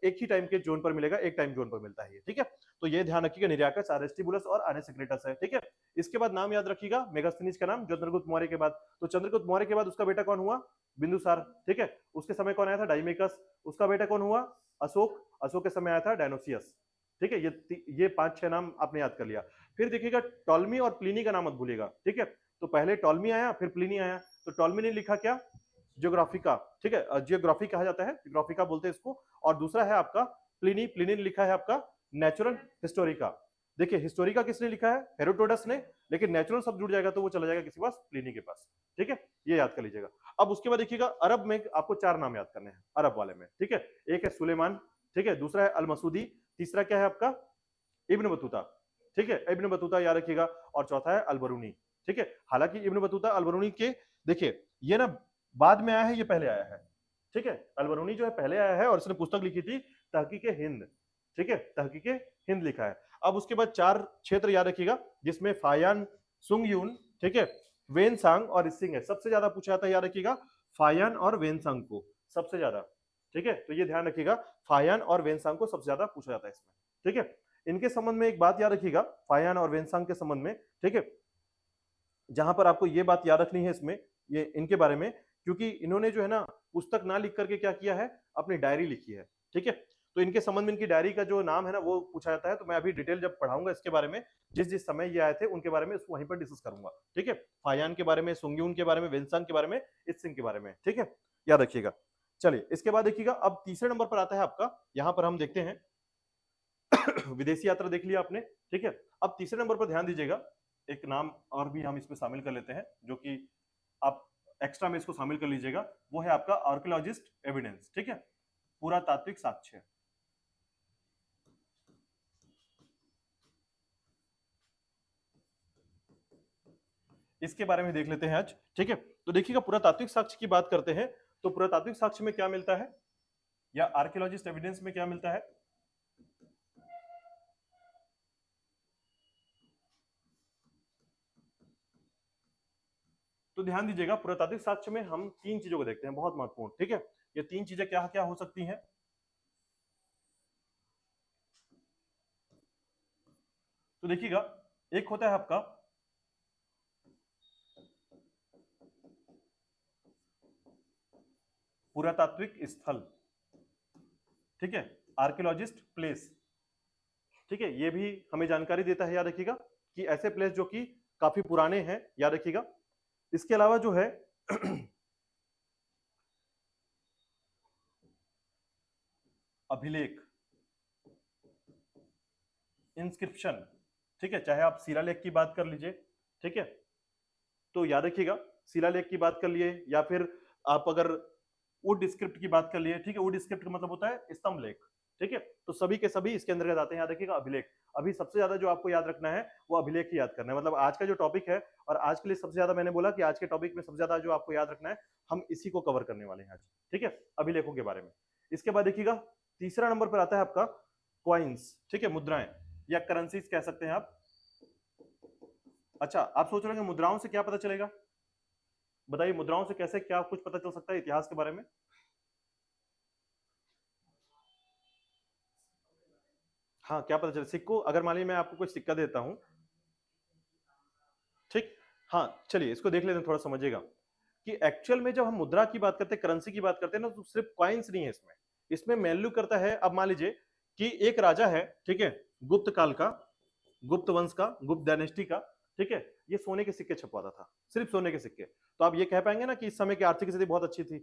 एक ही टाइम के जोन पर मिलेगा, एक टाइम जोन पर मिलता है, ठीक है। तो ये ध्यान रखिएगा, निराकस, अरेस्टिबुलस और अनेसेक्रेटस है, ठीक है। इसके बाद नाम याद रखिएगा मेगास्थनीज का नाम, चंद्रगुप्त मौर्य के बाद। तो चंद्रगुप्त मौर्य के बाद उसका बेटा कौन हुआ? बिंदुसार, ठीक है। उसके समय कौन आया था? डाइमेकस। उसका बेटा कौन हुआ? अशोक। अशोक के समय आया था डायनोसियस, ठीक है। ये 5-6 नाम आपने याद कर लिया। फिर देखिएगा टॉलमी और प्लिनी का नाम मत भूलिएगा, ठीक है। तो पहले टॉलमी आया, फिर प्लिनी आया। तो टॉलमी ने लिखा क्या? जियोग्राफिका, ठीक है, जियोग्राफी कहा जाता है, जियोग्राफिका बोलते हैं इसको। और दूसरा है आपका प्लिनी, प्लिनी ने लिखा है आपका नेचुरल हिस्टोरिका। देखिए हिस्टोरिका किसने लिखा है? हेरोडोटस ने, लेकिन नेचुरल सब जुड़ जाएगा तो वो चला जाएगा किसी पास? प्लिनी के पास, ठीक है। ये याद कर लीजिएगा। अब उसके बाद देखिएगा अरब में आपको 4 नाम याद करने हैं, अरब वाले में, ठीक है। एक है सुलेमान, ठीक है, दूसरा है अल मसूदी, तीसरा क्या है आपका? इब्न बतूता, ठीक है, इब्न बतूता याद रखिएगा। और चौथा है अल बरूनी, ठीक है। हालांकि इब्न बतूता अल बरूनी के, देखिए ये ना बाद में आया है, ये पहले आया है, ठीक है। अल बरूनी जो है पहले आया है और इसने पुस्तक लिखी थी तहकीके हिंद, ठीक है, तहकीके हिंद लिखा है। अब उसके बाद 4 क्षेत्र याद रखिएगा, जिसमें फायान, सुंगयून, ठीक है, वेनसांग और इसिंग है। सबसे ज्यादा पूछा जाता है, याद रखिएगा, फायान और वेनसांग को सबसे ज्यादा, ठीक है। तो ये ध्यान रखिएगा, फायान और वेनसांग को सबसे ज्यादा पूछा जाता है इसमें, ठीक है। इनके संबंध में एक बात याद रखिएगा, फायान और वेनसांग के संबंध में, ठीक है, जहां पर आपको ये बात याद रखनी है इसमें, ये इनके बारे में, क्योंकि इन्होंने जो है ना पुस्तक ना लिख करके क्या किया है, अपनी डायरी लिखी है, ठीक है। तो इनके संबंध में इनकी डायरी का जो नाम है ना वो पूछा जाता है। तो मैं अभी डिटेल जब पढ़ाऊंगा इसके बारे में, जिस जिस समय ये आए थे उनके बारे में उसको वहीं पर डिस्कस करूंगा, ठीक है। फायान के बारे में, सुंग्यून के बारे में, वेनसांग के बारे में, इत्सिंग के बारे में, ठीक है, याद रखिएगा। चलिए इसके बाद देखिएगा, अब तीसरे नंबर पर आता है आपका, यहां पर हम देखते हैं विदेशी यात्रा देख लिया आपने, ठीक है। अब तीसरे नंबर पर ध्यान दीजिएगा, एक नाम और भी हम इसमें शामिल कर लेते हैं, जो कि आप एक्स्ट्रा में इसको शामिल कर लीजिएगा, वो है आपका आर्कियोलॉजिस्ट एविडेंस, ठीक है, पुरातात्विक साक्ष्य। इसके बारे में देख लेते हैं आज, ठीक है। तो देखिएगा पुरातात्विक साक्ष्य की बात करते हैं, तो पुरातात्विक साक्ष्य में क्या मिलता है या आर्कियोलॉजिस्ट एविडेंस में क्या मिलता है? तो ध्यान दीजिएगा, पुरातात्विक साक्ष्य में हम 3 चीजों को देखते हैं, बहुत महत्वपूर्ण, ठीक है। ये 3 चीजें क्या क्या हो सकती हैं? तो देखिएगा, एक होता है आपका पुरातात्विक स्थल, ठीक है, आर्कियोलॉजिस्ट प्लेस, ठीक है। ये भी हमें जानकारी देता है, याद रखिएगा, कि ऐसे प्लेस जो कि काफी पुराने हैं, याद रखिएगा। इसके अलावा जो है अभिलेख, इंस्क्रिप्शन, ठीक है, चाहे आप शिलालेख की बात कर लीजिए, ठीक है। तो याद रखिएगा, शिलालेख की बात कर लिए या फिर आप अगर वुड स्क्रिप्ट की बात कर लिए, ठीक है, वुड स्क्रिप्ट का मतलब होता है स्तंभ लेख, ठीक है। तो सभी के सभी इसके अंतर्गत आते हैं, याद रखिएगा अभिलेख। अभी सबसे ज्यादा जो आपको याद रखना है वो अभिलेख ही याद करना है, मतलब आज का जो टॉपिक है, और आज के लिए सबसे ज्यादा मैंने बोला कि आज के टॉपिक में सबसे ज्यादा जो आपको याद रखना है, हम इसी को कवर करने वाले हैं आज, ठीक है, अभिलेखों के बारे में। इसके बाद देखिएगा, तीसरा नंबर पर आता है आपका क्वाइंस, ठीक है, मुद्राएं या करेंसीज कह सकते हैं आप। अच्छा, आप सोच रहे हैं मुद्राओं से क्या पता चलेगा? बताइए, मुद्राओं से कैसे क्या कुछ पता चल सकता है इतिहास के बारे में? हाँ, क्या पता चले सिक्कों, अगर मान लीजिए मैं आपको कोई सिक्का देता हूं, ठीक, हाँ, चलिए इसको देख लेते हैं, थोड़ा समझिएगा कि एक्चुअल में जब हम मुद्रा की बात करते हैं, करेंसी की बात करते हैं ना, तो सिर्फ कॉइन्स नहीं है इसमें, इसमें वैल्यू करता है। अब मान लीजिए कि एक राजा है, ठीक है, गुप्त काल का, गुप्त वंश का, गुप्त डायनेस्टी का, ठीक है, ये सोने के सिक्के छपवाता था, सिर्फ सोने के सिक्के। तो आप ये कह पाएंगे ना कि इस समय की आर्थिक स्थिति बहुत अच्छी थी,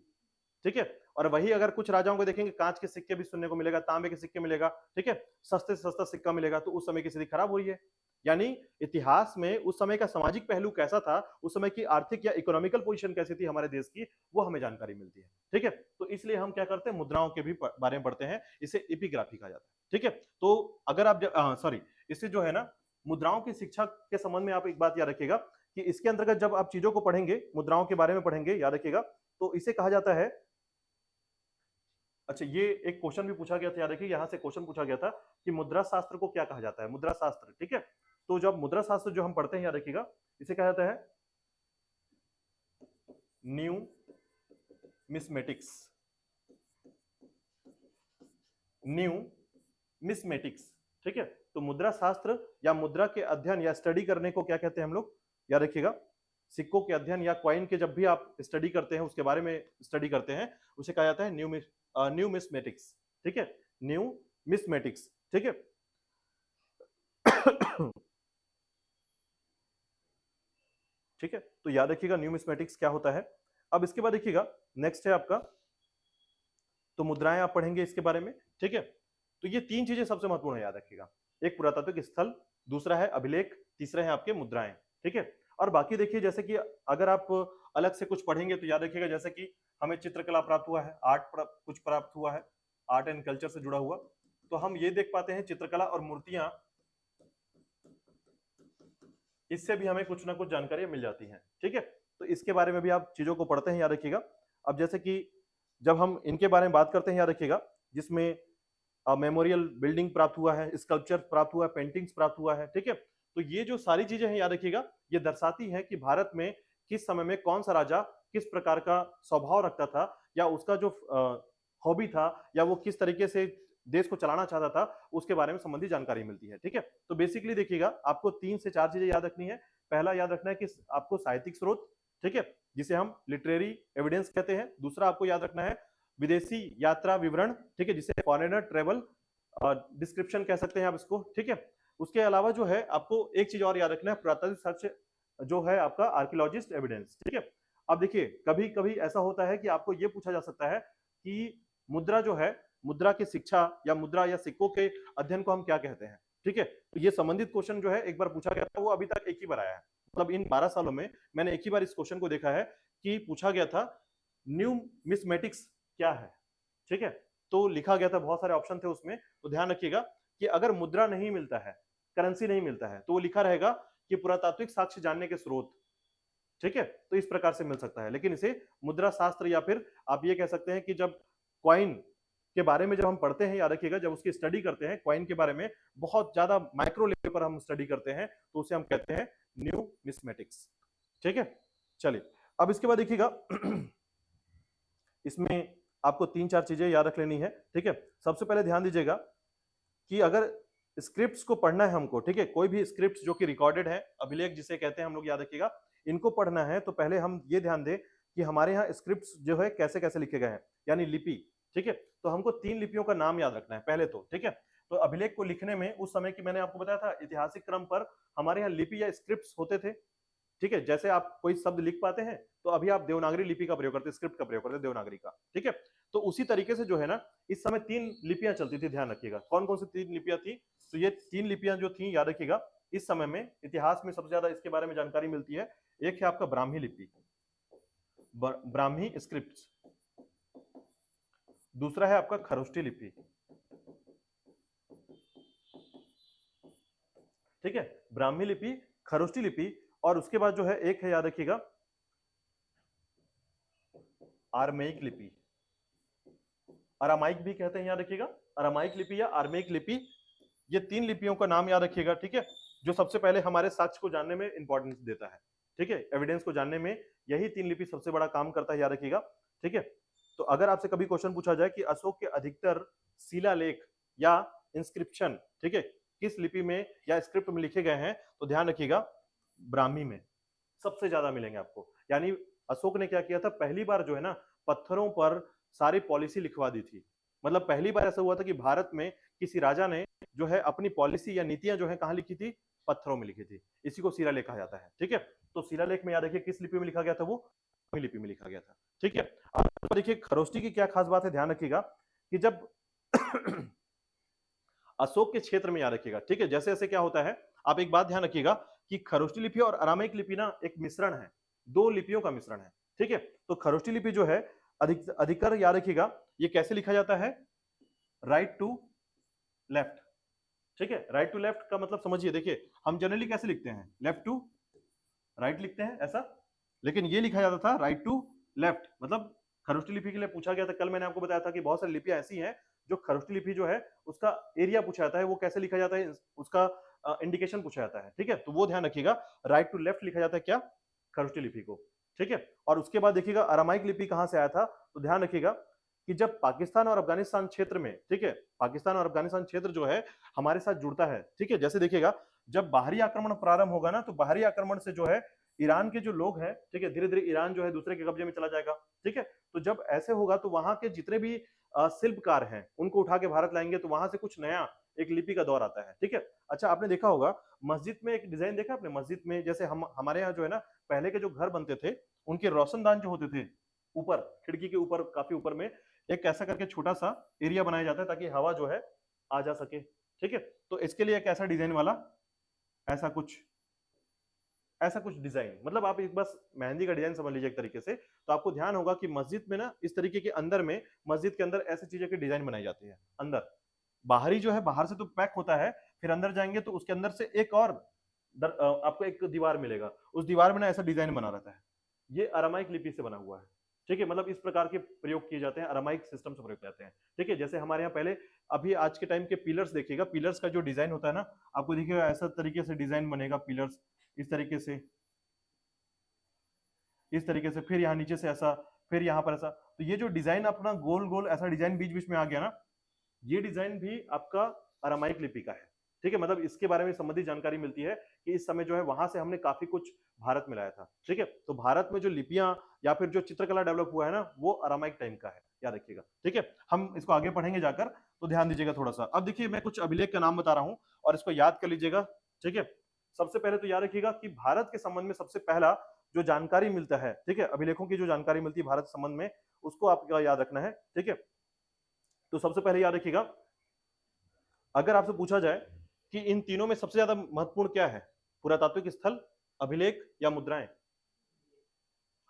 ठीक है। और वही अगर कुछ राजाओं को देखेंगे, कांच के सिक्के भी सुनने को मिलेगा, तांबे के सिक्के मिलेगा, ठीक है, सस्ते से सस्ता सिक्का मिलेगा, तो उस समय की स्थिति खराब हुई है। यानी इतिहास में उस समय का सामाजिक पहलू कैसा था, उस समय की आर्थिक या इकोनॉमिकल पोजीशन कैसी थी हमारे देश की, वो हमें जानकारी मिलती है, ठीक है। तो इसलिए हम क्या करते हैं, मुद्राओं के भी बारे में पढ़ते हैं, इसे एपिग्राफी कहा जाता है, ठीक है। तो अगर आप, सॉरी, इससे जो है ना मुद्राओं की शिक्षा के संबंध में आप एक बात याद रखिएगा कि इसके अंतर्गत जब आप चीजों को पढ़ेंगे, मुद्राओं के बारे में पढ़ेंगे, याद रखिएगा, तो इसे कहा जाता है, अच्छा ये एक क्वेश्चन भी पूछा गया था, याद रखिए, यहां से क्वेश्चन पूछा गया था कि मुद्रा शास्त्र को क्या कहा जाता है, मुद्रा शास्त्र, ठीक है। तो जब मुद्रा शास्त्र जो हम पढ़ते हैं, याद रखिएगा, इसे कहा जाता है न्यू मिसमेटिक्स, न्यू मिसमेटिक्स, ठीक है। तो मुद्रा शास्त्र या मुद्रा के अध्ययन या स्टडी करने को क्या कहते हैं हम लोग, याद रखिएगा, सिक्कों के अध्ययन या कॉइन के जब भी आप स्टडी करते हैं, उसके बारे में स्टडी करते हैं, उसे कहा जाता है न्यू मिसमेटिक्स, ठीक है, न्यू मिसमेटिक्स, ठीक है। ठीक है, तो याद रखिएगा न्यूमिस्मेटिक्स क्या होता है। अब इसके बाद देखिएगा नेक्स्ट है आपका, तो मुद्राएं आप पढ़ेंगे इसके बारे में, ठीक है। तो ये तीन चीजें सबसे महत्वपूर्ण है, याद रखिएगा, एक पुरातात्विक स्थल, दूसरा है अभिलेख, तीसरा है आपके मुद्राएं, ठीक है। और बाकी देखिए, जैसे कि अगर आप अलग से कुछ पढ़ेंगे तो याद रखिएगा, जैसे कि हमें चित्रकला प्राप्त हुआ है, कुछ प्राप्त हुआ है, आर्ट एंड कल्चर से जुड़ा हुआ, तो हम ये देख पाते हैं चित्रकला और मूर्तियां, इससे भी हमें कुछ ना कुछ जानकारी मिल जाती है, ठीक है। तो इसके बारे में भी आप चीजों को पढ़ते हैं, याद रखिएगा। अब जैसे कि जब हम इनके बारे में बात करते हैं, याद रखिएगा, जिसमें मेमोरियल बिल्डिंग प्राप्त हुआ है, स्कल्पचर प्राप्त हुआ है, पेंटिंग्स प्राप्त हुआ है, ठीक है। तो ये जो सारी चीजें हैं, याद रखिएगा, ये दर्शाती है कि भारत में किस समय में कौन सा राजा किस प्रकार का स्वभाव रखता था, या उसका जो हॉबी था, या वो किस तरीके से देश को चलाना चाहता था, उसके बारे में संबंधित जानकारी मिलती है, ठीक है। तो बेसिकली देखिएगा, आपको 3 से 4 चीजें याद रखनी है। पहला याद रखना है कि आपको साहित्यिक स्रोत, ठीक है, जिसे हम लिटरेरी एविडेंस कहते हैं। दूसरा आपको याद रखना है विदेशी यात्रा विवरण, ठीक है, जिसे फॉरेनर ट्रेवल डिस्क्रिप्शन कह सकते हैं आप इसको, ठीक है। उसके अलावा जो है आपको एक चीज और याद रखना है, पुरातात्विक साक्ष्य जो है आपका आर्कियोलॉजिस्ट एविडेंस, ठीक है। अब देखिए, कभी कभी ऐसा होता है कि आपको यह पूछा जा सकता है कि मुद्रा जो है, मुद्रा की शिक्षा या मुद्रा या सिक्कों के अध्ययन को हम क्या कहते हैं, ठीक है। तो ये संबंधित क्वेश्चन जो है एक बार पूछा गया था, वो अभी तक एक ही बार आया है, मतलब इन 12 सालों में मैंने एक ही बार इस क्वेश्चन को देखा है कि पूछा गया था न्यू मिसमेटिक्स क्या है, ठीक है। तो लिखा गया था, बहुत सारे ऑप्शन थे उसमें, तो ध्यान रखिएगा कि अगर मुद्रा नहीं मिलता है, करेंसी नहीं मिलता है, तो वो लिखा रहेगा कि पुरातात्विक साक्ष्य जानने के स्रोत, ठीक है। तो इस प्रकार से मिल सकता है, लेकिन इसे मुद्रा शास्त्र या फिर आप ये कह सकते हैं कि जब क्वाइन के बारे में जब हम पढ़ते हैं, याद रखिएगा, जब उसकी स्टडी करते हैं, क्वाइन के बारे में बहुत ज्यादा माइक्रो लेवल पर हम स्टडी करते हैं, तो उसे हम कहते हैं न्यू मिसमेटिक्स, ठीक है। चलिए, अब इसके बाद देखिएगा, इसमें आपको 3-4 चीजें याद रख लेनी है, ठीक है। सबसे पहले ध्यान दीजिएगा कि अगर स्क्रिप्ट्स को पढ़ना है हमको, ठीक है, कोई भी स्क्रिप्ट जो कि रिकॉर्डेड है, अभिलेख जिसे कहते हैं हम लोग, याद रखिएगा, इनको पढ़ना है तो पहले हम ये ध्यान दें कि हमारे यहाँ स्क्रिप्ट्स जो है कैसे कैसे लिखे गए हैं, यानी लिपि, ठीक है। तो हमको 3 लिपियों का नाम याद रखना है पहले तो, ठीक है। तो अभिलेख को लिखने में उस समय की मैंने आपको बताया था, ऐतिहासिक क्रम पर हमारे यहाँ लिपि या स्क्रिप्ट्स होते थे, ठीक है। जैसे आप कोई शब्द लिख पाते हैं तो अभी आप देवनागरी लिपि का प्रयोग करते हैं, स्क्रिप्ट का प्रयोग करते हैं, देवनागरी का, ठीक है। तो उसी तरीके से जो है ना, इस समय 3 लिपियां चलती थी, ध्यान रखिएगा। कौन कौन सी 3 लिपियां थी? तो ये 3 लिपियां जो थी, याद रखिएगा, इस समय में इतिहास में सबसे ज्यादा इसके बारे में जानकारी मिलती है। एक है आपका ब्राह्मी लिपि, ब्राह्मी स्क्रिप्ट, दूसरा है आपका खरोष्टी लिपि, ठीक है, ब्राह्मी लिपि, खरोष्टी लिपि, और उसके बाद जो है एक है, याद रखिएगा, आरमेइक लिपि, अरामाइक भी कहते हैं, याद रखिएगा, अरामाइक लिपि या आरमेइक लिपि, ये 3 लिपियों का नाम याद रखिएगा, ठीक है, जो सबसे पहले हमारे साक्ष्य को जानने में इंपॉर्टेंस देता है, ठीक है, एविडेंस को जानने में यही 3 लिपि सबसे बड़ा काम करता है, याद रखिएगा, ठीक है। तो अगर आपसे कभी क्वेश्चन पूछा जाए कि अशोक के अधिकतर शिलालेख या इंस्क्रिप्शन, ठीक है, किस लिपि में या स्क्रिप्ट में लिखे गए हैं, तो ध्यान रखिएगा, ब्राह्मी में सबसे ज्यादा मिलेंगे आपको। यानी अशोक ने क्या किया था, पहली बार जो है ना, पत्थरों पर सारी पॉलिसी लिखवा दी थी। मतलब पहली बार ऐसा हुआ था कि भारत में किसी राजा ने जो है अपनी पॉलिसी या नीतियां जो है कहां लिखी थी, पत्थरों में लिखी थी। इसी को शिलालेख कहा जाता है, ठीक है। तो शिलालेख में याद रखिए किस लिपि में लिखा गया था, वो लिपि में लिखा गया था, ठीक है। अब देखिए खरोष्टी की क्या खास बात है, ध्यान रखिएगा कि जब अशोक के क्षेत्र में, याद रखिएगा, ठीक है, जैसे जैसे क्या होता है, आप एक बात ध्यान रखिएगा कि खरोष्टी लिपि और अरामिक लिपि ना एक मिश्रण है, 2 लिपियों का मिश्रण है, ठीक है। तो खरोष्टी लिपि जो है अधिकतर, याद रखिएगा, ये कैसे लिखा जाता है, राइट टू लेफ्ट, ठीक है, राइट टू लेफ्ट का मतलब समझिए, देखिए हम जनरली कैसे लिखते हैं, लेफ्ट टू राइट लिखते हैं ऐसा, लेकिन ये लिखा जाता था राइट टू लेफ्ट। मतलब खरोष्टी लिपि के लिए पूछा गया था, कल मैंने आपको बताया था कि बहुत सारी लिपियां ऐसी हैं जो खरोष्टी लिपि जो है उसका एरिया पूछा जाता है, वो कैसे लिखा जाता है उसका इंडिकेशन पूछा जाता है। ठीक है, तो वो ध्यान रखिएगा, राइट टू लेफ्ट लिखा जाता है क्या, खरोष्टी लिपि को। ठीक है, और उसके बाद देखिएगा अरामाइक लिपि कहां से आया था, तो ध्यान रखिएगा कि जब पाकिस्तान और अफगानिस्तान क्षेत्र में, ठीक है, पाकिस्तान और अफगानिस्तान क्षेत्र जो है हमारे साथ जुड़ता है। ठीक है, जैसे देखिएगा जब बाहरी आक्रमण प्रारंभ होगा ना, तो बाहरी आक्रमण से जो है ईरान के जो लोग हैं, ठीक है, धीरे धीरे ईरान जो है दूसरे के कब्जे में चला जाएगा। ठीक है, तो जब ऐसे होगा तो वहां के जितने भी शिल्पकार हैं उनको उठा के भारत लाएंगे, तो वहां से कुछ नया एक लिपि का दौर आता है। ठीक है, अच्छा आपने देखा होगा मस्जिद में एक डिजाइन देखा आपने, मस्जिद में जैसे हम हमारे यहाँ जो है ना पहले के जो घर बनते थे उनके रोशनदान जो होते थे ऊपर खिड़की के ऊपर काफी ऊपर में एक ऐसा करके छोटा सा एरिया बनाया जाता है ताकि हवा जो है आ जा सके। ठीक है, तो इसके लिए एक ऐसा डिजाइन वाला ऐसा कुछ डिजाइन, मतलब आप एक बस मेहंदी का डिजाइन समझ लीजिए एक तरीके से। तो आपको ध्यान होगा कि मस्जिद में ना इस तरीके के अंदर में, मस्जिद के अंदर ऐसी चीजों की डिजाइन बनाई जाती है अंदर। बाहरी जो है बाहर से तो पैक होता है, फिर अंदर जाएंगे तो उसके अंदर से एक और आपको एक दीवार मिलेगा, उस दीवार में ना ऐसा डिजाइन बना रहता है। ये अरामाइक लिपि से बना हुआ है। ठीक है, मतलब इस प्रकार के प्रयोग किए जाते हैं, अरामाइक सिस्टम से प्रयोग किए जाते हैं। ठीक है, जैसे हमारे यहाँ पहले अभी आज के टाइम के पिलर्स देखिएगा, पिलर्स का जो डिजाइन होता है ना, आपको देखिएगा ऐसा तरीके से डिजाइन बनेगा पिलर्स, इस तरीके से, इस तरीके से, फिर यहाँ नीचे से ऐसा, फिर यहाँ पर ऐसा। तो ये जो डिजाइन अपना गोल गोल ऐसा डिजाइन बीच बीच में आ गया ना, ये डिजाइन भी आपका अरामाइक लिपि का है। ठीक है, मतलब इसके बारे में संबंधित जानकारी मिलती है कि इस समय जो है वहां से हमने काफी कुछ भारत में लाया था। ठीक है, तो भारत में जो लिपियां या फिर जो चित्रकला डेवलप हुआ है ना, वो अरामाइक टाइम का है, याद रखिएगा। ठीक है, हम इसको आगे पढ़ेंगे जाकर, तो ध्यान दीजिएगा थोड़ा सा। अब देखिए मैं कुछ अभिलेख का नाम बता रहा हूं और इसको याद कर लीजिएगा। ठीक है, सबसे पहले तो याद रखिएगा कि भारत के संबंध में सबसे पहला जो जानकारी मिलता है, ठीक है, अभिलेखों की जो जानकारी मिलती है भारत संबंध में, उसको आपको याद रखना है। ठीक है, तो सबसे पहले याद रखिएगा, अगर आपसे पूछा जाए कि इन तीनों में सबसे ज्यादा महत्वपूर्ण क्या है, पुरातात्विक स्थल, अभिलेख या मुद्राएं,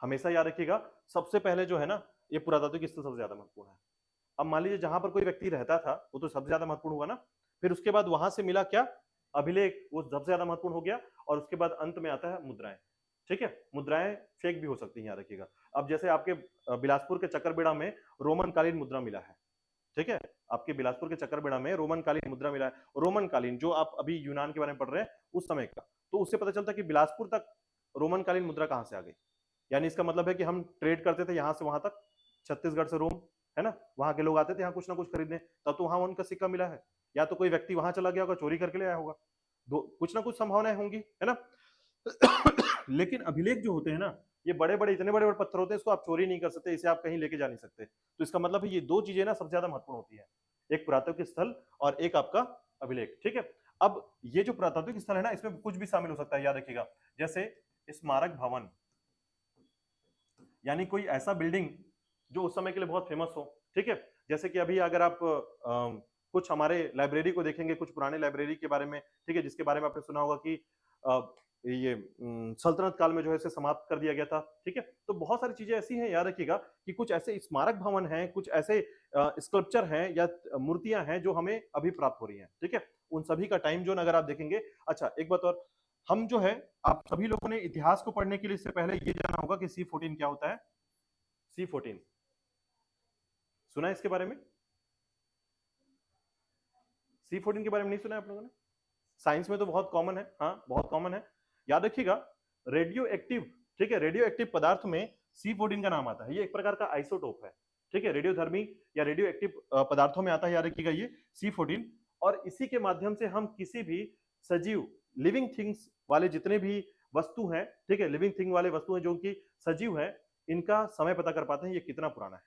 हमेशा याद रखिएगा सबसे पहले जो है ना ये पुरातात्विक स्थल सबसे ज्यादा महत्वपूर्ण है। अब मान लीजिए जहां पर कोई व्यक्ति रहता था वो तो सबसे ज्यादा महत्वपूर्ण हुआ ना, फिर उसके बाद वहां से मिला क्या, अभिलेख, वो सबसे ज्यादा महत्वपूर्ण हो गया, और उसके बाद अंत में आता है मुद्राएं। ठीक है, मुद्राएं फेक भी हो सकती हैं, याद रखिएगा। अब जैसे आपके बिलासपुर के चक्करबेड़ा में रोमन कालीन मुद्रा मिला है। ठीक है, आपके बिलासपुर के चक्करबेड़ा में रोमन कालीन मुद्रा मिला है, रोमन कालीन जो आप अभी यूनान के बारे में पढ़ रहे हैं उस समय का, तो उससे पता चलता है कि बिलासपुर तक रोमन कालीन मुद्रा कहां से आ गई। यानी इसका मतलब है कि हम ट्रेड करते थे यहां से वहां तक, छत्तीसगढ़ से रोम, है ना, वहां के लोग आते थे यहाँ कुछ ना कुछ खरीदने, तब तो वहां उनका सिक्का मिला है, या तो कोई व्यक्ति वहां चला गया होगा चोरी करके ले आया होगा, दो कुछ ना कुछ संभावनाएं होंगी, है ना। लेकिन अभिलेख जो होते हैं ना, ये बड़े बड़े इतने बड़े बड़े पत्थर होते हैं, इसको आप चोरी नहीं कर सकते, इसे आप कहीं लेके जा नहीं सकते। तो इसका मतलब है ये दो चीजें ना सबसे ज्यादा महत्वपूर्ण होती है, एक पुरातात्विक स्थल और एक आपका अभिलेख। ठीक है, अब ये जो पुरातात्विक स्थल है ना, इसमें कुछ भी शामिल हो सकता है, याद रखिएगा, जैसे स्मारक भवन, यानी कोई ऐसा बिल्डिंग जो उस समय के लिए बहुत फेमस हो। ठीक है, जैसे कि अभी अगर आप कुछ हमारे लाइब्रेरी को देखेंगे, कुछ पुराने लाइब्रेरी के बारे में, ठीक है, जिसके बारे में आपने सुना होगा कि ये सल्तनत काल में जो है इसे समाप्त कर दिया गया था। ठीक है, तो बहुत सारी चीजें ऐसी हैं, याद रखिएगा, कि कुछ ऐसे स्मारक भवन हैं, कुछ ऐसे स्कल्पचर हैं या मूर्तियां हैं जो हमें अभी प्राप्त हो रही हैं। ठीक है, उन सभी का टाइम जोन अगर आप देखेंगे। अच्छा एक बात और, हम जो है, आप सभी लोगों ने इतिहास को पढ़ने के लिए इससे पहले ये जाना होगा कि C14 क्या होता है। C14 सुना है इसके बारे में, C14 के बारे में नहीं सुना है आप लोगों ने, साइंस में तो बहुत कॉमन है, हाँ बहुत कॉमन है, याद रखिएगा, रेडियो एक्टिव। ठीक है, रेडियो एक्टिव पदार्थ में C14 का नाम आता है, ये एक प्रकार का आइसोटोप है। ठीक है, रेडियोधर्मी या रेडियो एक्टिव पदार्थों में आता है, याद रखिएगा ये C14, और इसी के माध्यम से हम किसी भी सजीव लिविंग थिंग्स वाले जितने भी वस्तु हैं, ठीक है, लिविंग थिंग वाले वस्तु हैं जो कि सजीव है, इनका समय पता कर पाते हैं ये कितना पुराना है।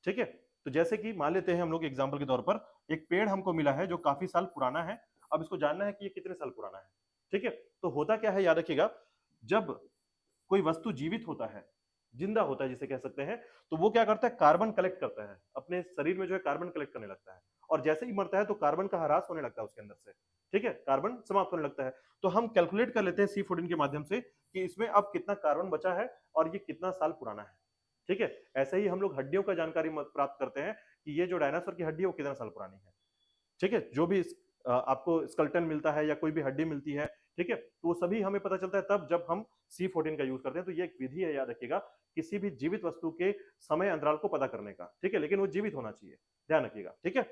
ठीक है, तो जैसे कि मान लेते हैं हम लोग एग्जाम्पल के तौर पर, एक पेड़ हमको मिला है जो काफी साल पुराना है, अब इसको जानना है कि ये कितने साल पुराना है। ठीक है, तो होता क्या है, याद रखिएगा, जब कोई वस्तु जीवित होता है, जिंदा होता है जिसे कह सकते हैं, तो वो क्या करता है, कार्बन कलेक्ट करता है, अपने शरीर में जो है कार्बन कलेक्ट करने लगता है, और जैसे ही मरता है तो कार्बन का ह्रास होने लगता है उसके अंदर से। ठीक है, कार्बन समाप्त होने लगता है, तो हम कैलकुलेट कर लेते हैं C14 के माध्यम से कि इसमें अब कितना कार्बन बचा है और ये कितना साल पुराना है। ठीक है, ऐसे ही हम लोग हड्डियों का जानकारी प्राप्त करते हैं कि ये जो डायनासोर की हड्डी है वो कितना साल पुरानी है। ठीक है, जो भी आपको स्कल्टन मिलता है या कोई भी हड्डी मिलती है, ठीक है, तो वो सभी हमें पता चलता है तब जब हम C14 का यूज करते हैं। तो ये एक विधि है, याद रखिएगा, किसी भी जीवित वस्तु के समय अंतराल को पता करने का, ठीक है, लेकिन वो जीवित होना चाहिए, ध्यान रखिएगा, ठीक है।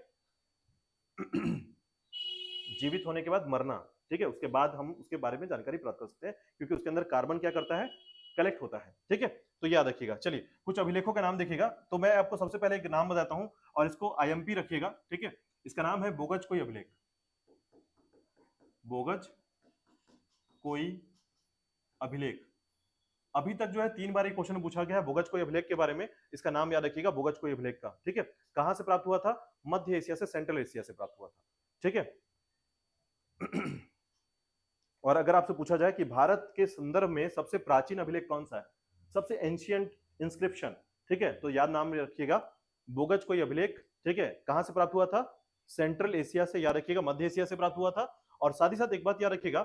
जीवित होने के बाद मरना, ठीक है, उसके बाद हम उसके बारे में जानकारी प्राप्त कर सकते हैं, क्योंकि उसके अंदर कार्बन क्या करता है, कलेक्ट होता है, ठीक है। तो याद रखिएगा। चलिए कुछ अभिलेखों का नाम देखिएगा। तो मैं आपको सबसे पहले एक नाम बताता हूं और इसको IMP रखिएगा, ठीक है। इसका नाम है बोगज कोई अभिलेख। बोगज कोई अभिलेख। अभी तक जो है 3 बार एक क्वेश्चन पूछा गया है बोगज कोई अभिलेख के बारे में। इसका नाम याद रखिएगा, बोगज कोई अभिलेख का, ठीक है। कहां से प्राप्त हुआ था? मध्य एशिया से, सेंट्रल एशिया से प्राप्त हुआ था, ठीक है। और अगर आपसे पूछा जाए कि भारत के संदर्भ में सबसे प्राचीन अभिलेख कौन सा है, सबसे एंशियंट इंस्क्रिप्शन, ठीक है, तो याद नाम रखिएगा, बोगज कोई अभिलेख, ठीक है। कहां से प्राप्त हुआ था? सेंट्रल एशिया से, याद रखिएगा, मध्य एशिया से प्राप्त हुआ था। और साथ ही साथ एक बात याद रखिएगा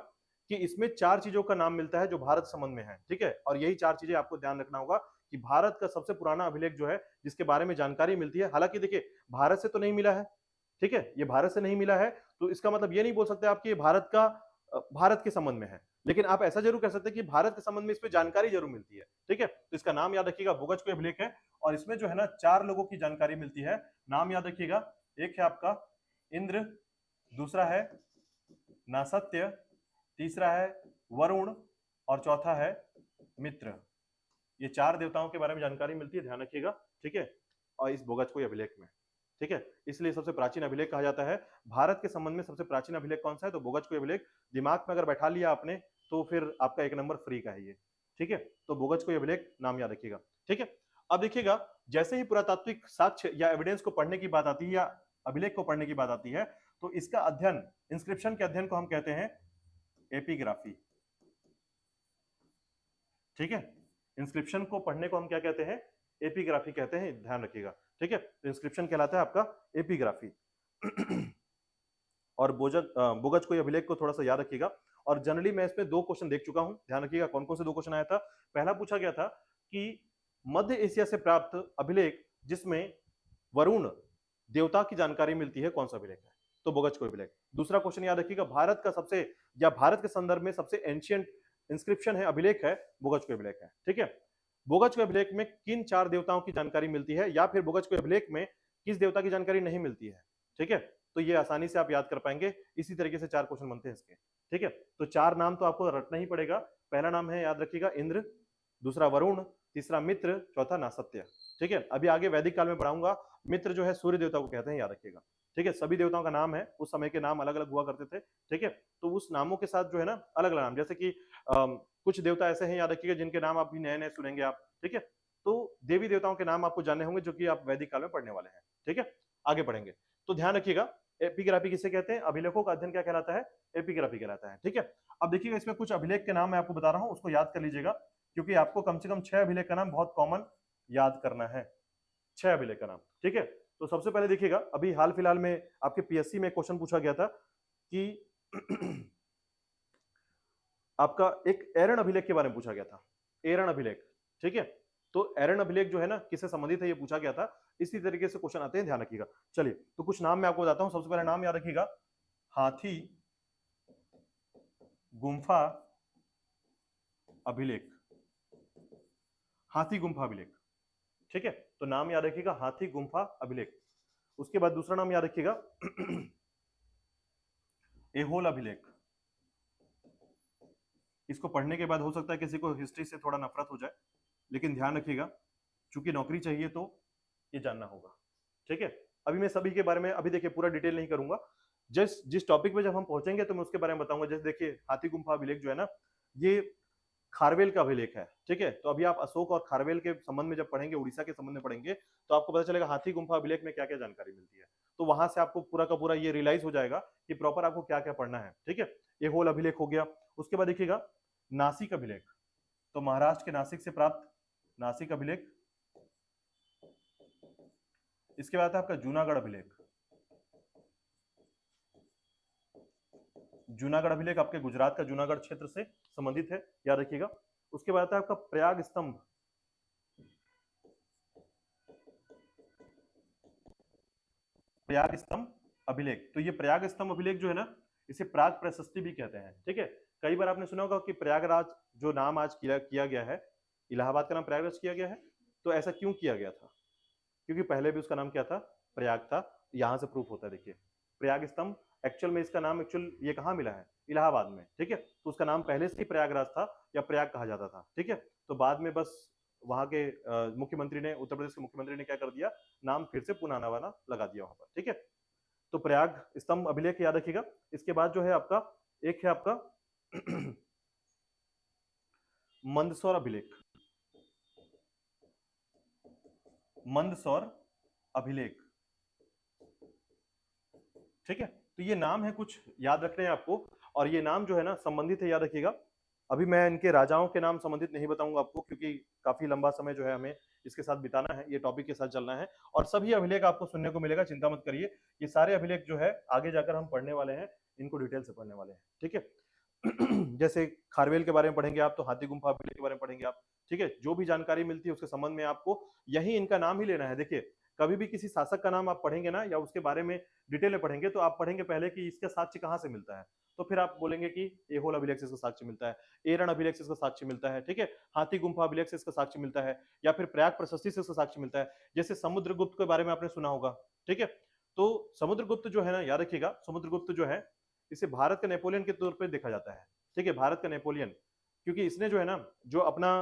कि इसमें 4 चीजों का नाम मिलता है जो भारत संबंध में है, ठीक है। और यही 4 चीजें आपको ध्यान रखना होगा कि भारत का सबसे पुराना अभिलेख जो है जिसके बारे में जानकारी मिलती है, हालांकि देखिए भारत से तो नहीं मिला है, ठीक है, ये भारत से नहीं मिला है, तो इसका मतलब ये नहीं बोल सकते आप कि ये भारत के संबंध में है, लेकिन आप ऐसा जरूर कह सकते हैं कि भारत के संबंध में इस पे जानकारी जरूर मिलती है, ठीक है। तो इसका नाम याद रखिएगा, बोगज कोई अभिलेख है। और इसमें जो है ना 4 लोगों की जानकारी मिलती है। नाम याद रखिएगा, एक है आपका इंद्र, दूसरा है नासत्य, तीसरा है वरुण और चौथा है मित्र। ये 4 देवताओं के बारे में जानकारी मिलती है, ध्यान रखिएगा, ठीक है। और इस बोगज कोई अभिलेख में, ठीक है, इसलिए सबसे प्राचीन अभिलेख कहा जाता है। भारत के संबंध में सबसे प्राचीन अभिलेख कौन सा है? तो बोगज कोई अभिलेख। दिमाग में अगर बैठा लिया आपने तो फिर आपका 1 नंबर फ्री का है ये, ठीक है। तो बोगज कोई अभिलेख नाम याद रखिएगा, ठीक है। अब देखिएगा, जैसे ही पुरातात्विक साक्ष्य या एविडेंस को पढ़ने की बात आती है या अभिलेख को पढ़ने की बात आती है, तो इसका अध्ययन, इंस्क्रिप्शन के अध्ययन को हम कहते हैं एपिग्राफी, ठीक है। इंस्क्रिप्शन को पढ़ने को हम क्या कहते हैं? एपिग्राफी कहते हैं, ध्यान रखिएगा, ठीक है। तो इंस्क्रिप्शन कहलाता है आपका एपिग्राफी। और बोगज कोई अभिलेख को थोड़ा सा याद रखिएगा। और जनरली मैं इसमें 2 क्वेश्चन देख चुका हूं, ध्यान रखिएगा कौन कौन से 2 क्वेश्चन आया था। पहला पूछा गया था कि मध्य एशिया से प्राप्त अभिलेख जिसमें वरुण देवता की जानकारी मिलती है, कौन सा अभिलेख है? तो बोगज कोई अभिलेख। दूसरा क्वेश्चन याद रखिएगा, भारत का सबसे या भारत के संदर्भ में सबसे एंशियंट इंस्क्रिप्शन है, अभिलेख है, बोगज कोई अभिलेख है, ठीक है। बोगज कोई अभिलेख में किन 4 देवताओं की जानकारी मिलती है, या फिर बोगज कोई अभिलेख में किस देवता की जानकारी नहीं मिलती है, ठीक है। तो ये आसानी से आप याद कर पाएंगे। इसी तरीके से 4 क्वेश्चन बनते हैं इसके, ठीक है। तो 4 नाम तो आपको रटना ही पड़ेगा। पहला नाम है, याद रखिएगा, इंद्र, दूसरा वरुण, तीसरा मित्र, चौथा नासत्य, ठीक है। अभी आगे वैदिक काल में पढ़ाऊंगा। मित्र जो है सूर्य देवता को कहते हैं, याद रखिएगा, ठीक है। सभी देवताओं का नाम है, उस समय के नाम अलग अलग हुआ करते थे, ठीक है। तो उस नामों के साथ जो है ना अलग अलग नाम, जैसे कि कुछ देवता ऐसे हैं, याद रखिएगा, जिनके नाम अभी नए नए सुनेंगे आप, ठीक है। तो देवी देवताओं के नाम आपको जानने होंगे जो कि आप वैदिक काल में पढ़ने वाले हैं, ठीक है। आगे पढ़ेंगे। तो ध्यान रखिएगा, एपिग्राफी किसे कहते हैं? अभिलेखों का अध्ययन क्या कहलाता है? एपिग्राफी कहलाता है, ठीक है। अब देखिएगा, इसमें कुछ अभिलेख के नाम मैं आपको बता रहा हूं, उसको याद कर लीजिएगा, क्योंकि आपको कम से कम 6 अभिलेख का नाम बहुत कॉमन याद करना है। 6 अभिलेख का नाम, ठीक है। तो सबसे पहले देखिएगा, अभी हाल फिलहाल में आपके PSC में क्वेश्चन पूछा गया था कि आपका एक एरन अभिलेख के बारे में पूछा गया था, एरन अभिलेख, ठीक है। तो एरन अभिलेख जो है ना किससे संबंधित है, ये पूछा गया था। इसी तरीके से क्वेश्चन आते हैं, ध्यान रखिएगा। चलिए, तो कुछ नाम मैं आपको बताता हूं। सबसे पहले नाम याद रखिएगा, हाथी गुम्फा अभिलेख, हाथी गुम्फा अभिलेख, ठीक है। तो नाम याद रखिएगा, हाथी गुम्फा अभिलेख। उसके बाद दूसरा नाम याद रखिएगा, एहोल अभिलेख। इसको पढ़ने के बाद हो सकता है किसी को हिस्ट्री से थोड़ा नफरत हो जाए, लेकिन ध्यान रखिएगा, चूंकि नौकरी चाहिए तो ये जानना होगा, ठीक है। अभी मैं सभी के बारे में अभी देखिए पूरा डिटेल नहीं करूंगा, जिस टॉपिक पे जब हम पहुंचेंगे तो मैं उसके बारे में बताऊंगा। जैसे देखिए, हाथी गुम्फा अभिलेख जो है ना, ये खारवेल का अभिलेख है, ठीक है। तो अभी आप अशोक और खारवेल के संबंध में जब पढ़ेंगे, उड़ीसा के संबंध में पढ़ेंगे, तो आपको पता चलेगा हाथी गुम्फा अभिलेख में क्या क्या जानकारी मिलती है। तो वहां से आपको पूरा का पूरा ये रियलाइज हो जाएगा कि प्रॉपर आपको क्या क्या पढ़ना है, ठीक है। ये होल अभिलेख हो गया। उसके बाद देखिएगा, नासिक अभिलेख, तो महाराष्ट्र के नासिक से प्राप्त नासिक अभिलेख। इसके बाद है आपका जूनागढ़ अभिलेख। जूनागढ़ अभिलेख आपके गुजरात का जूनागढ़ क्षेत्र से संबंधित है, याद रखिएगा। उसके बाद है आपका प्रयाग स्तंभ, प्रयाग स्तंभ अभिलेख, तो ये प्रयाग स्तंभ अभिलेख जो है ना, इसे प्राग प्रशस्ति भी कहते हैं। ठीक है, कई बार आपने सुना होगा कि प्रयागराज जो नाम आज किया गया है, इलाहाबाद का नाम प्रयागराज किया गया है, तो ऐसा क्यों किया गया था? क्योंकि पहले भी उसका नाम क्या था? प्रयाग था। यहां से प्रूफ होता है, देखिए प्रयाग स्तंभ, एक्चुअल में इसका नाम एक्चुअल ये कहाँ मिला है? इलाहाबाद में। ठीक है, तो उसका नाम पहले से ही प्रयागराज था या प्रयाग कहा जाता था। ठीक है, तो बाद में बस वहां के मुख्यमंत्री ने, उत्तर प्रदेश के मुख्यमंत्री ने क्या कर दिया, नाम फिर से पुनः नवाना लगा दिया वहां पर। ठीक है, तो प्रयाग स्तंभ अभिलेख याद रखिएगा। इसके बाद जो है आपका, एक है आपका मंदसौर अभिलेख। मंदसौर अभिलेख, ठीक है, तो ये नाम है, कुछ याद रखने हैं आपको, और ये नाम जो है ना संबंधित है, याद रखिएगा। अभी मैं इनके राजाओं के नाम संबंधित नहीं बताऊंगा आपको, क्योंकि काफी लंबा समय जो है हमें इसके साथ बिताना है, ये टॉपिक के साथ चलना है, और सभी अभिलेख आपको सुनने को मिलेगा, चिंता मत करिए। ये सारे अभिलेख जो है आगे जाकर हम पढ़ने वाले हैं, इनको डिटेल से पढ़ने वाले हैं। ठीक है, जैसे खारवेल के बारे में पढ़ेंगे आप, तो हाथी गुम्फा अभिलेख के बारे में पढ़ेंगे आप। ठीक है, जो भी जानकारी मिलती है उसके संबंध में आपको यही इनका नाम ही लेना है। देखिए कभी भी किसी शासक का नाम आप पढ़ेंगे ना, या उसके बारे में डिटेल में पढ़ेंगे, तो आप पढ़ेंगे पहले कि इसका साक्ष्य कहाँ से मिलता है, तो फिर आप बोलेंगे कि एहोल अभिलेख से इसका साक्ष्य मिलता है, एरण अभिलेख से इसका साक्ष्य मिलता है। ठीक है, हाथी गुम्फा अभिलेख से इसका साक्ष्य मिलता है, या फिर प्रयाग प्रशस्ति से इसका साक्ष्य मिलता है। जैसे समुद्रगुप्त के बारे में आपने सुना होगा। ठीक है, तो समुद्रगुप्त जो है ना, याद रखिएगा, समुद्रगुप्त जो है, इसे भारत का नेपोलियन के तौर पर देखा जाता है। ठीक है, भारत का नेपोलियन, क्योंकि इसने जो है ना, जो अपना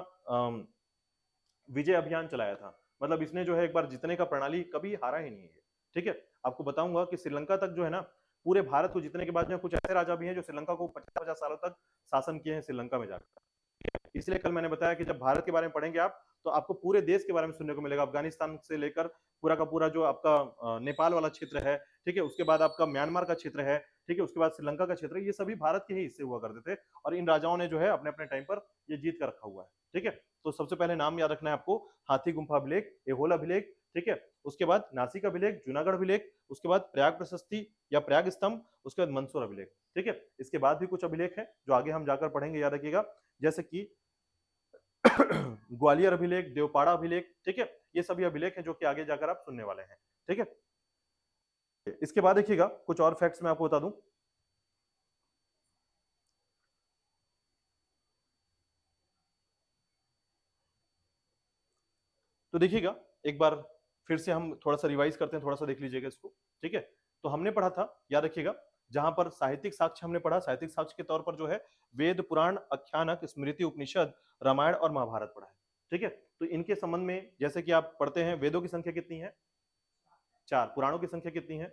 विजय अभियान चलाया था, मतलब इसने जो है एक बार जीतने का प्रणाली कभी हारा ही नहीं है। ठीक है, आपको बताऊंगा कि श्रीलंका तक जो है ना, पूरे भारत को जीतने के बाद में कुछ ऐसे राजा भी हैं जो श्रीलंका को 50-50 सालों तक शासन किए हैं श्रीलंका में जाकर। इसलिए कल मैंने बताया कि जब भारत के बारे में पढ़ेंगे आप, तो आपको पूरे देश के बारे में सुनने को मिलेगा, अफगानिस्तान से लेकर पूरा का पूरा जो आपका नेपाल वाला क्षेत्र है। ठीक है, उसके बाद आपका म्यांमार का क्षेत्र है। ठीक है, उसके बाद श्रीलंका का क्षेत्र है, ये सभी भारत के ही हिस्से हुआ करते थे, और इन राजाओं ने जो है अपने अपने टाइम पर ये जीत कर रखा हुआ है। ठीक है, तो सबसे पहले नाम याद रखना है आपको, हाथी गुम्फा अभिलेख, एहोल अभिलेख। ठीक है, उसके बाद नासिक अभिलेख, जूनागढ़ अभिलेख, उसके बाद प्रयाग प्रशस्ति या प्रयाग स्तंभ, उसके बाद मंदसौर अभिलेख। ठीक है, इसके बाद भी कुछ अभिलेख है जो आगे हम जाकर पढ़ेंगे, याद रखिएगा, जैसे कि ग्वालियर अभिलेख, देवपाड़ा अभिलेख। ठीक है, ये सभी अभिलेख हैं जो कि आगे जाकर आप सुनने वाले हैं। ठीक है, इसके बाद देखिएगा कुछ और फैक्ट्स मैं आपको बता दूं। तो देखिएगा एक बार फिर से हम थोड़ा सा रिवाइज करते हैं, थोड़ा सा देख लीजिएगा इसको। ठीक है, तो हमने पढ़ा था, याद रखिएगा, जहां पर साहित्यिक साक्ष्य हमने पढ़ा, साहित्यिक साक्ष्य के तौर पर जो है वेद पुराण आख्यानक स्मृति उपनिषद रामायण और महाभारत पढ़ा है। ठीक है, तो इनके संबंध में जैसे कि आप पढ़ते हैं, वेदों की संख्या कितनी है? 4। पुराणों की संख्या कितनी है?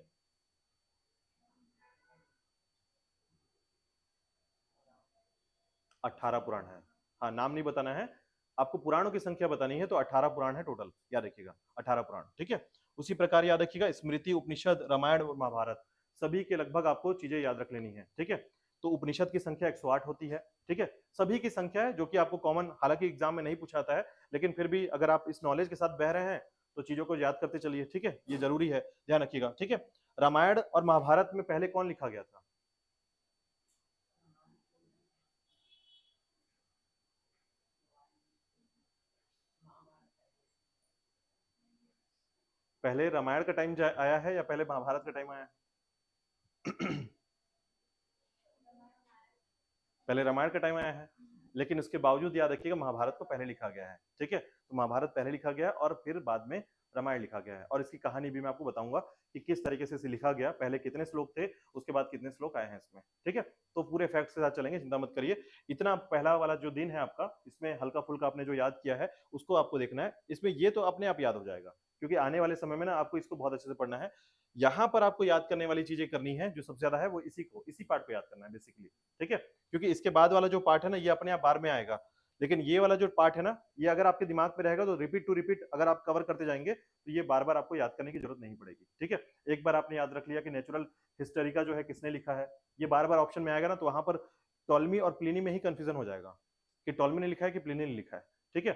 18 पुराण है। हाँ, नाम नहीं बताना है आपको, पुराणों की संख्या बतानी है, तो 18 पुराण है टोटल, याद रखिएगा 18 पुराण। ठीक है, उसी प्रकार याद रखिएगा स्मृति उपनिषद रामायण और महाभारत, सभी के लगभग आपको चीजें याद रख लेनी है। ठीक है, तो उपनिषद की संख्या 108 होती है। ठीक है, सभी की संख्या है जो कि आपको कॉमन, हालांकि एग्जाम में नहीं पूछा जाता है, लेकिन फिर भी अगर आप इस नॉलेज के साथ बह रहे हैं तो चीजों को याद करते चलिए। ठीक है, ये जरूरी है, ध्यान रखिएगा। ठीक है, रामायण और महाभारत में पहले कौन लिखा गया था? पहले रामायण का टाइम आया है या पहले महाभारत का टाइम आया है? पहले रामायण का टाइम आया है, लेकिन उसके बावजूद याद रखिएगा महाभारत को पहले लिखा गया है। ठीक है, तो महाभारत पहले लिखा गया और फिर बाद में रामायण लिखा गया है, और इसकी कहानी भी मैं आपको बताऊंगा कि किस तरीके से इसे लिखा गया, पहले कितने श्लोक थे, उसके बाद कितने श्लोक आए हैं इसमें। ठीक है, तो पूरे फैक्ट्स के साथ चलेंगे, चिंता मत करिए। इतना पहला वाला जो दिन है आपका, इसमें हल्का फुल्का आपने जो याद किया है उसको आपको देखना है, इसमें ये तो अपने आप याद हो जाएगा, क्योंकि आने वाले समय में ना आपको इसको बहुत अच्छे से पढ़ना है। यहाँ पर आपको याद करने वाली चीजें करनी है जो सबसे ज्यादा है, वो इसी पार्ट पे याद करना है बेसिकली। ठीक है, क्योंकि इसके बाद वाला जो पार्ट है ना, ये अपने आप बार में आएगा, लेकिन ये वाला जो पार्ट है ना, ये अगर आपके दिमाग में रहेगा तो रिपीट टू रिपीट अगर आप कवर करते जाएंगे तो ये बार बार आपको याद करने की जरूरत नहीं पड़ेगी। ठीक है, एक बार आपने याद रख लिया कि नेचुरल हिस्टोरी का जो है किसने लिखा है, ये बार बार ऑप्शन में आएगा ना, तो वहां पर टॉलमी और प्लिनी में ही कंफ्यूजन हो जाएगा कि टॉलमी ने लिखा है कि प्लिनी ने लिखा है। ठीक है,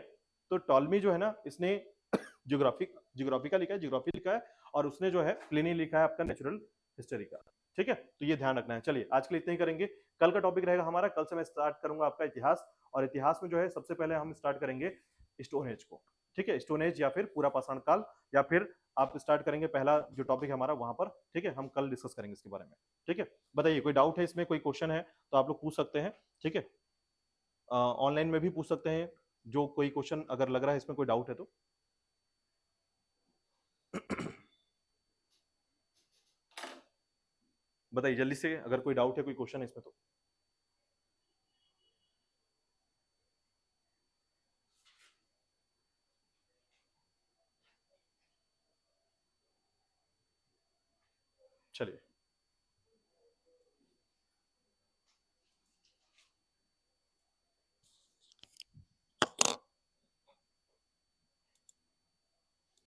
तो टॉलमी जो है ना, इसने ज्योग्राफी का लिखा है, ज्योग्राफी लिखा है, और उसने जो है प्लिनी लिखा है आपका नेचुरल हिस्टोरी का। ठीक है, तो ये ध्यान रखना है। चलिए आज के लिए इतना ही करेंगे, कल का टॉपिक रहेगा हमारा, कल से मैं स्टार्ट करूंगा आपका इतिहास, और इतिहास में जो है सबसे पहले हम स्टार्ट करेंगे स्टोन एज को। ठीक है, स्टोन एज या फिर पूरा पाषाण काल, या फिर आप स्टार्ट करेंगे पहला जो टॉपिक है हमारा वहां पर, ठीक है, हम कल डिस्कस करेंगे इसके बारे में। ठीक है, बताइए कोई डाउट है इसमें, कोई क्वेश्चन है तो आप लोग पूछ सकते हैं। ठीक है, ऑनलाइन में भी पूछ सकते हैं, जो कोई क्वेश्चन अगर लग रहा है इसमें कोई डाउट है तो। बताइए जल्दी से, अगर कोई डाउट है, कोई क्वेश्चन है इसमें तो। चलिए।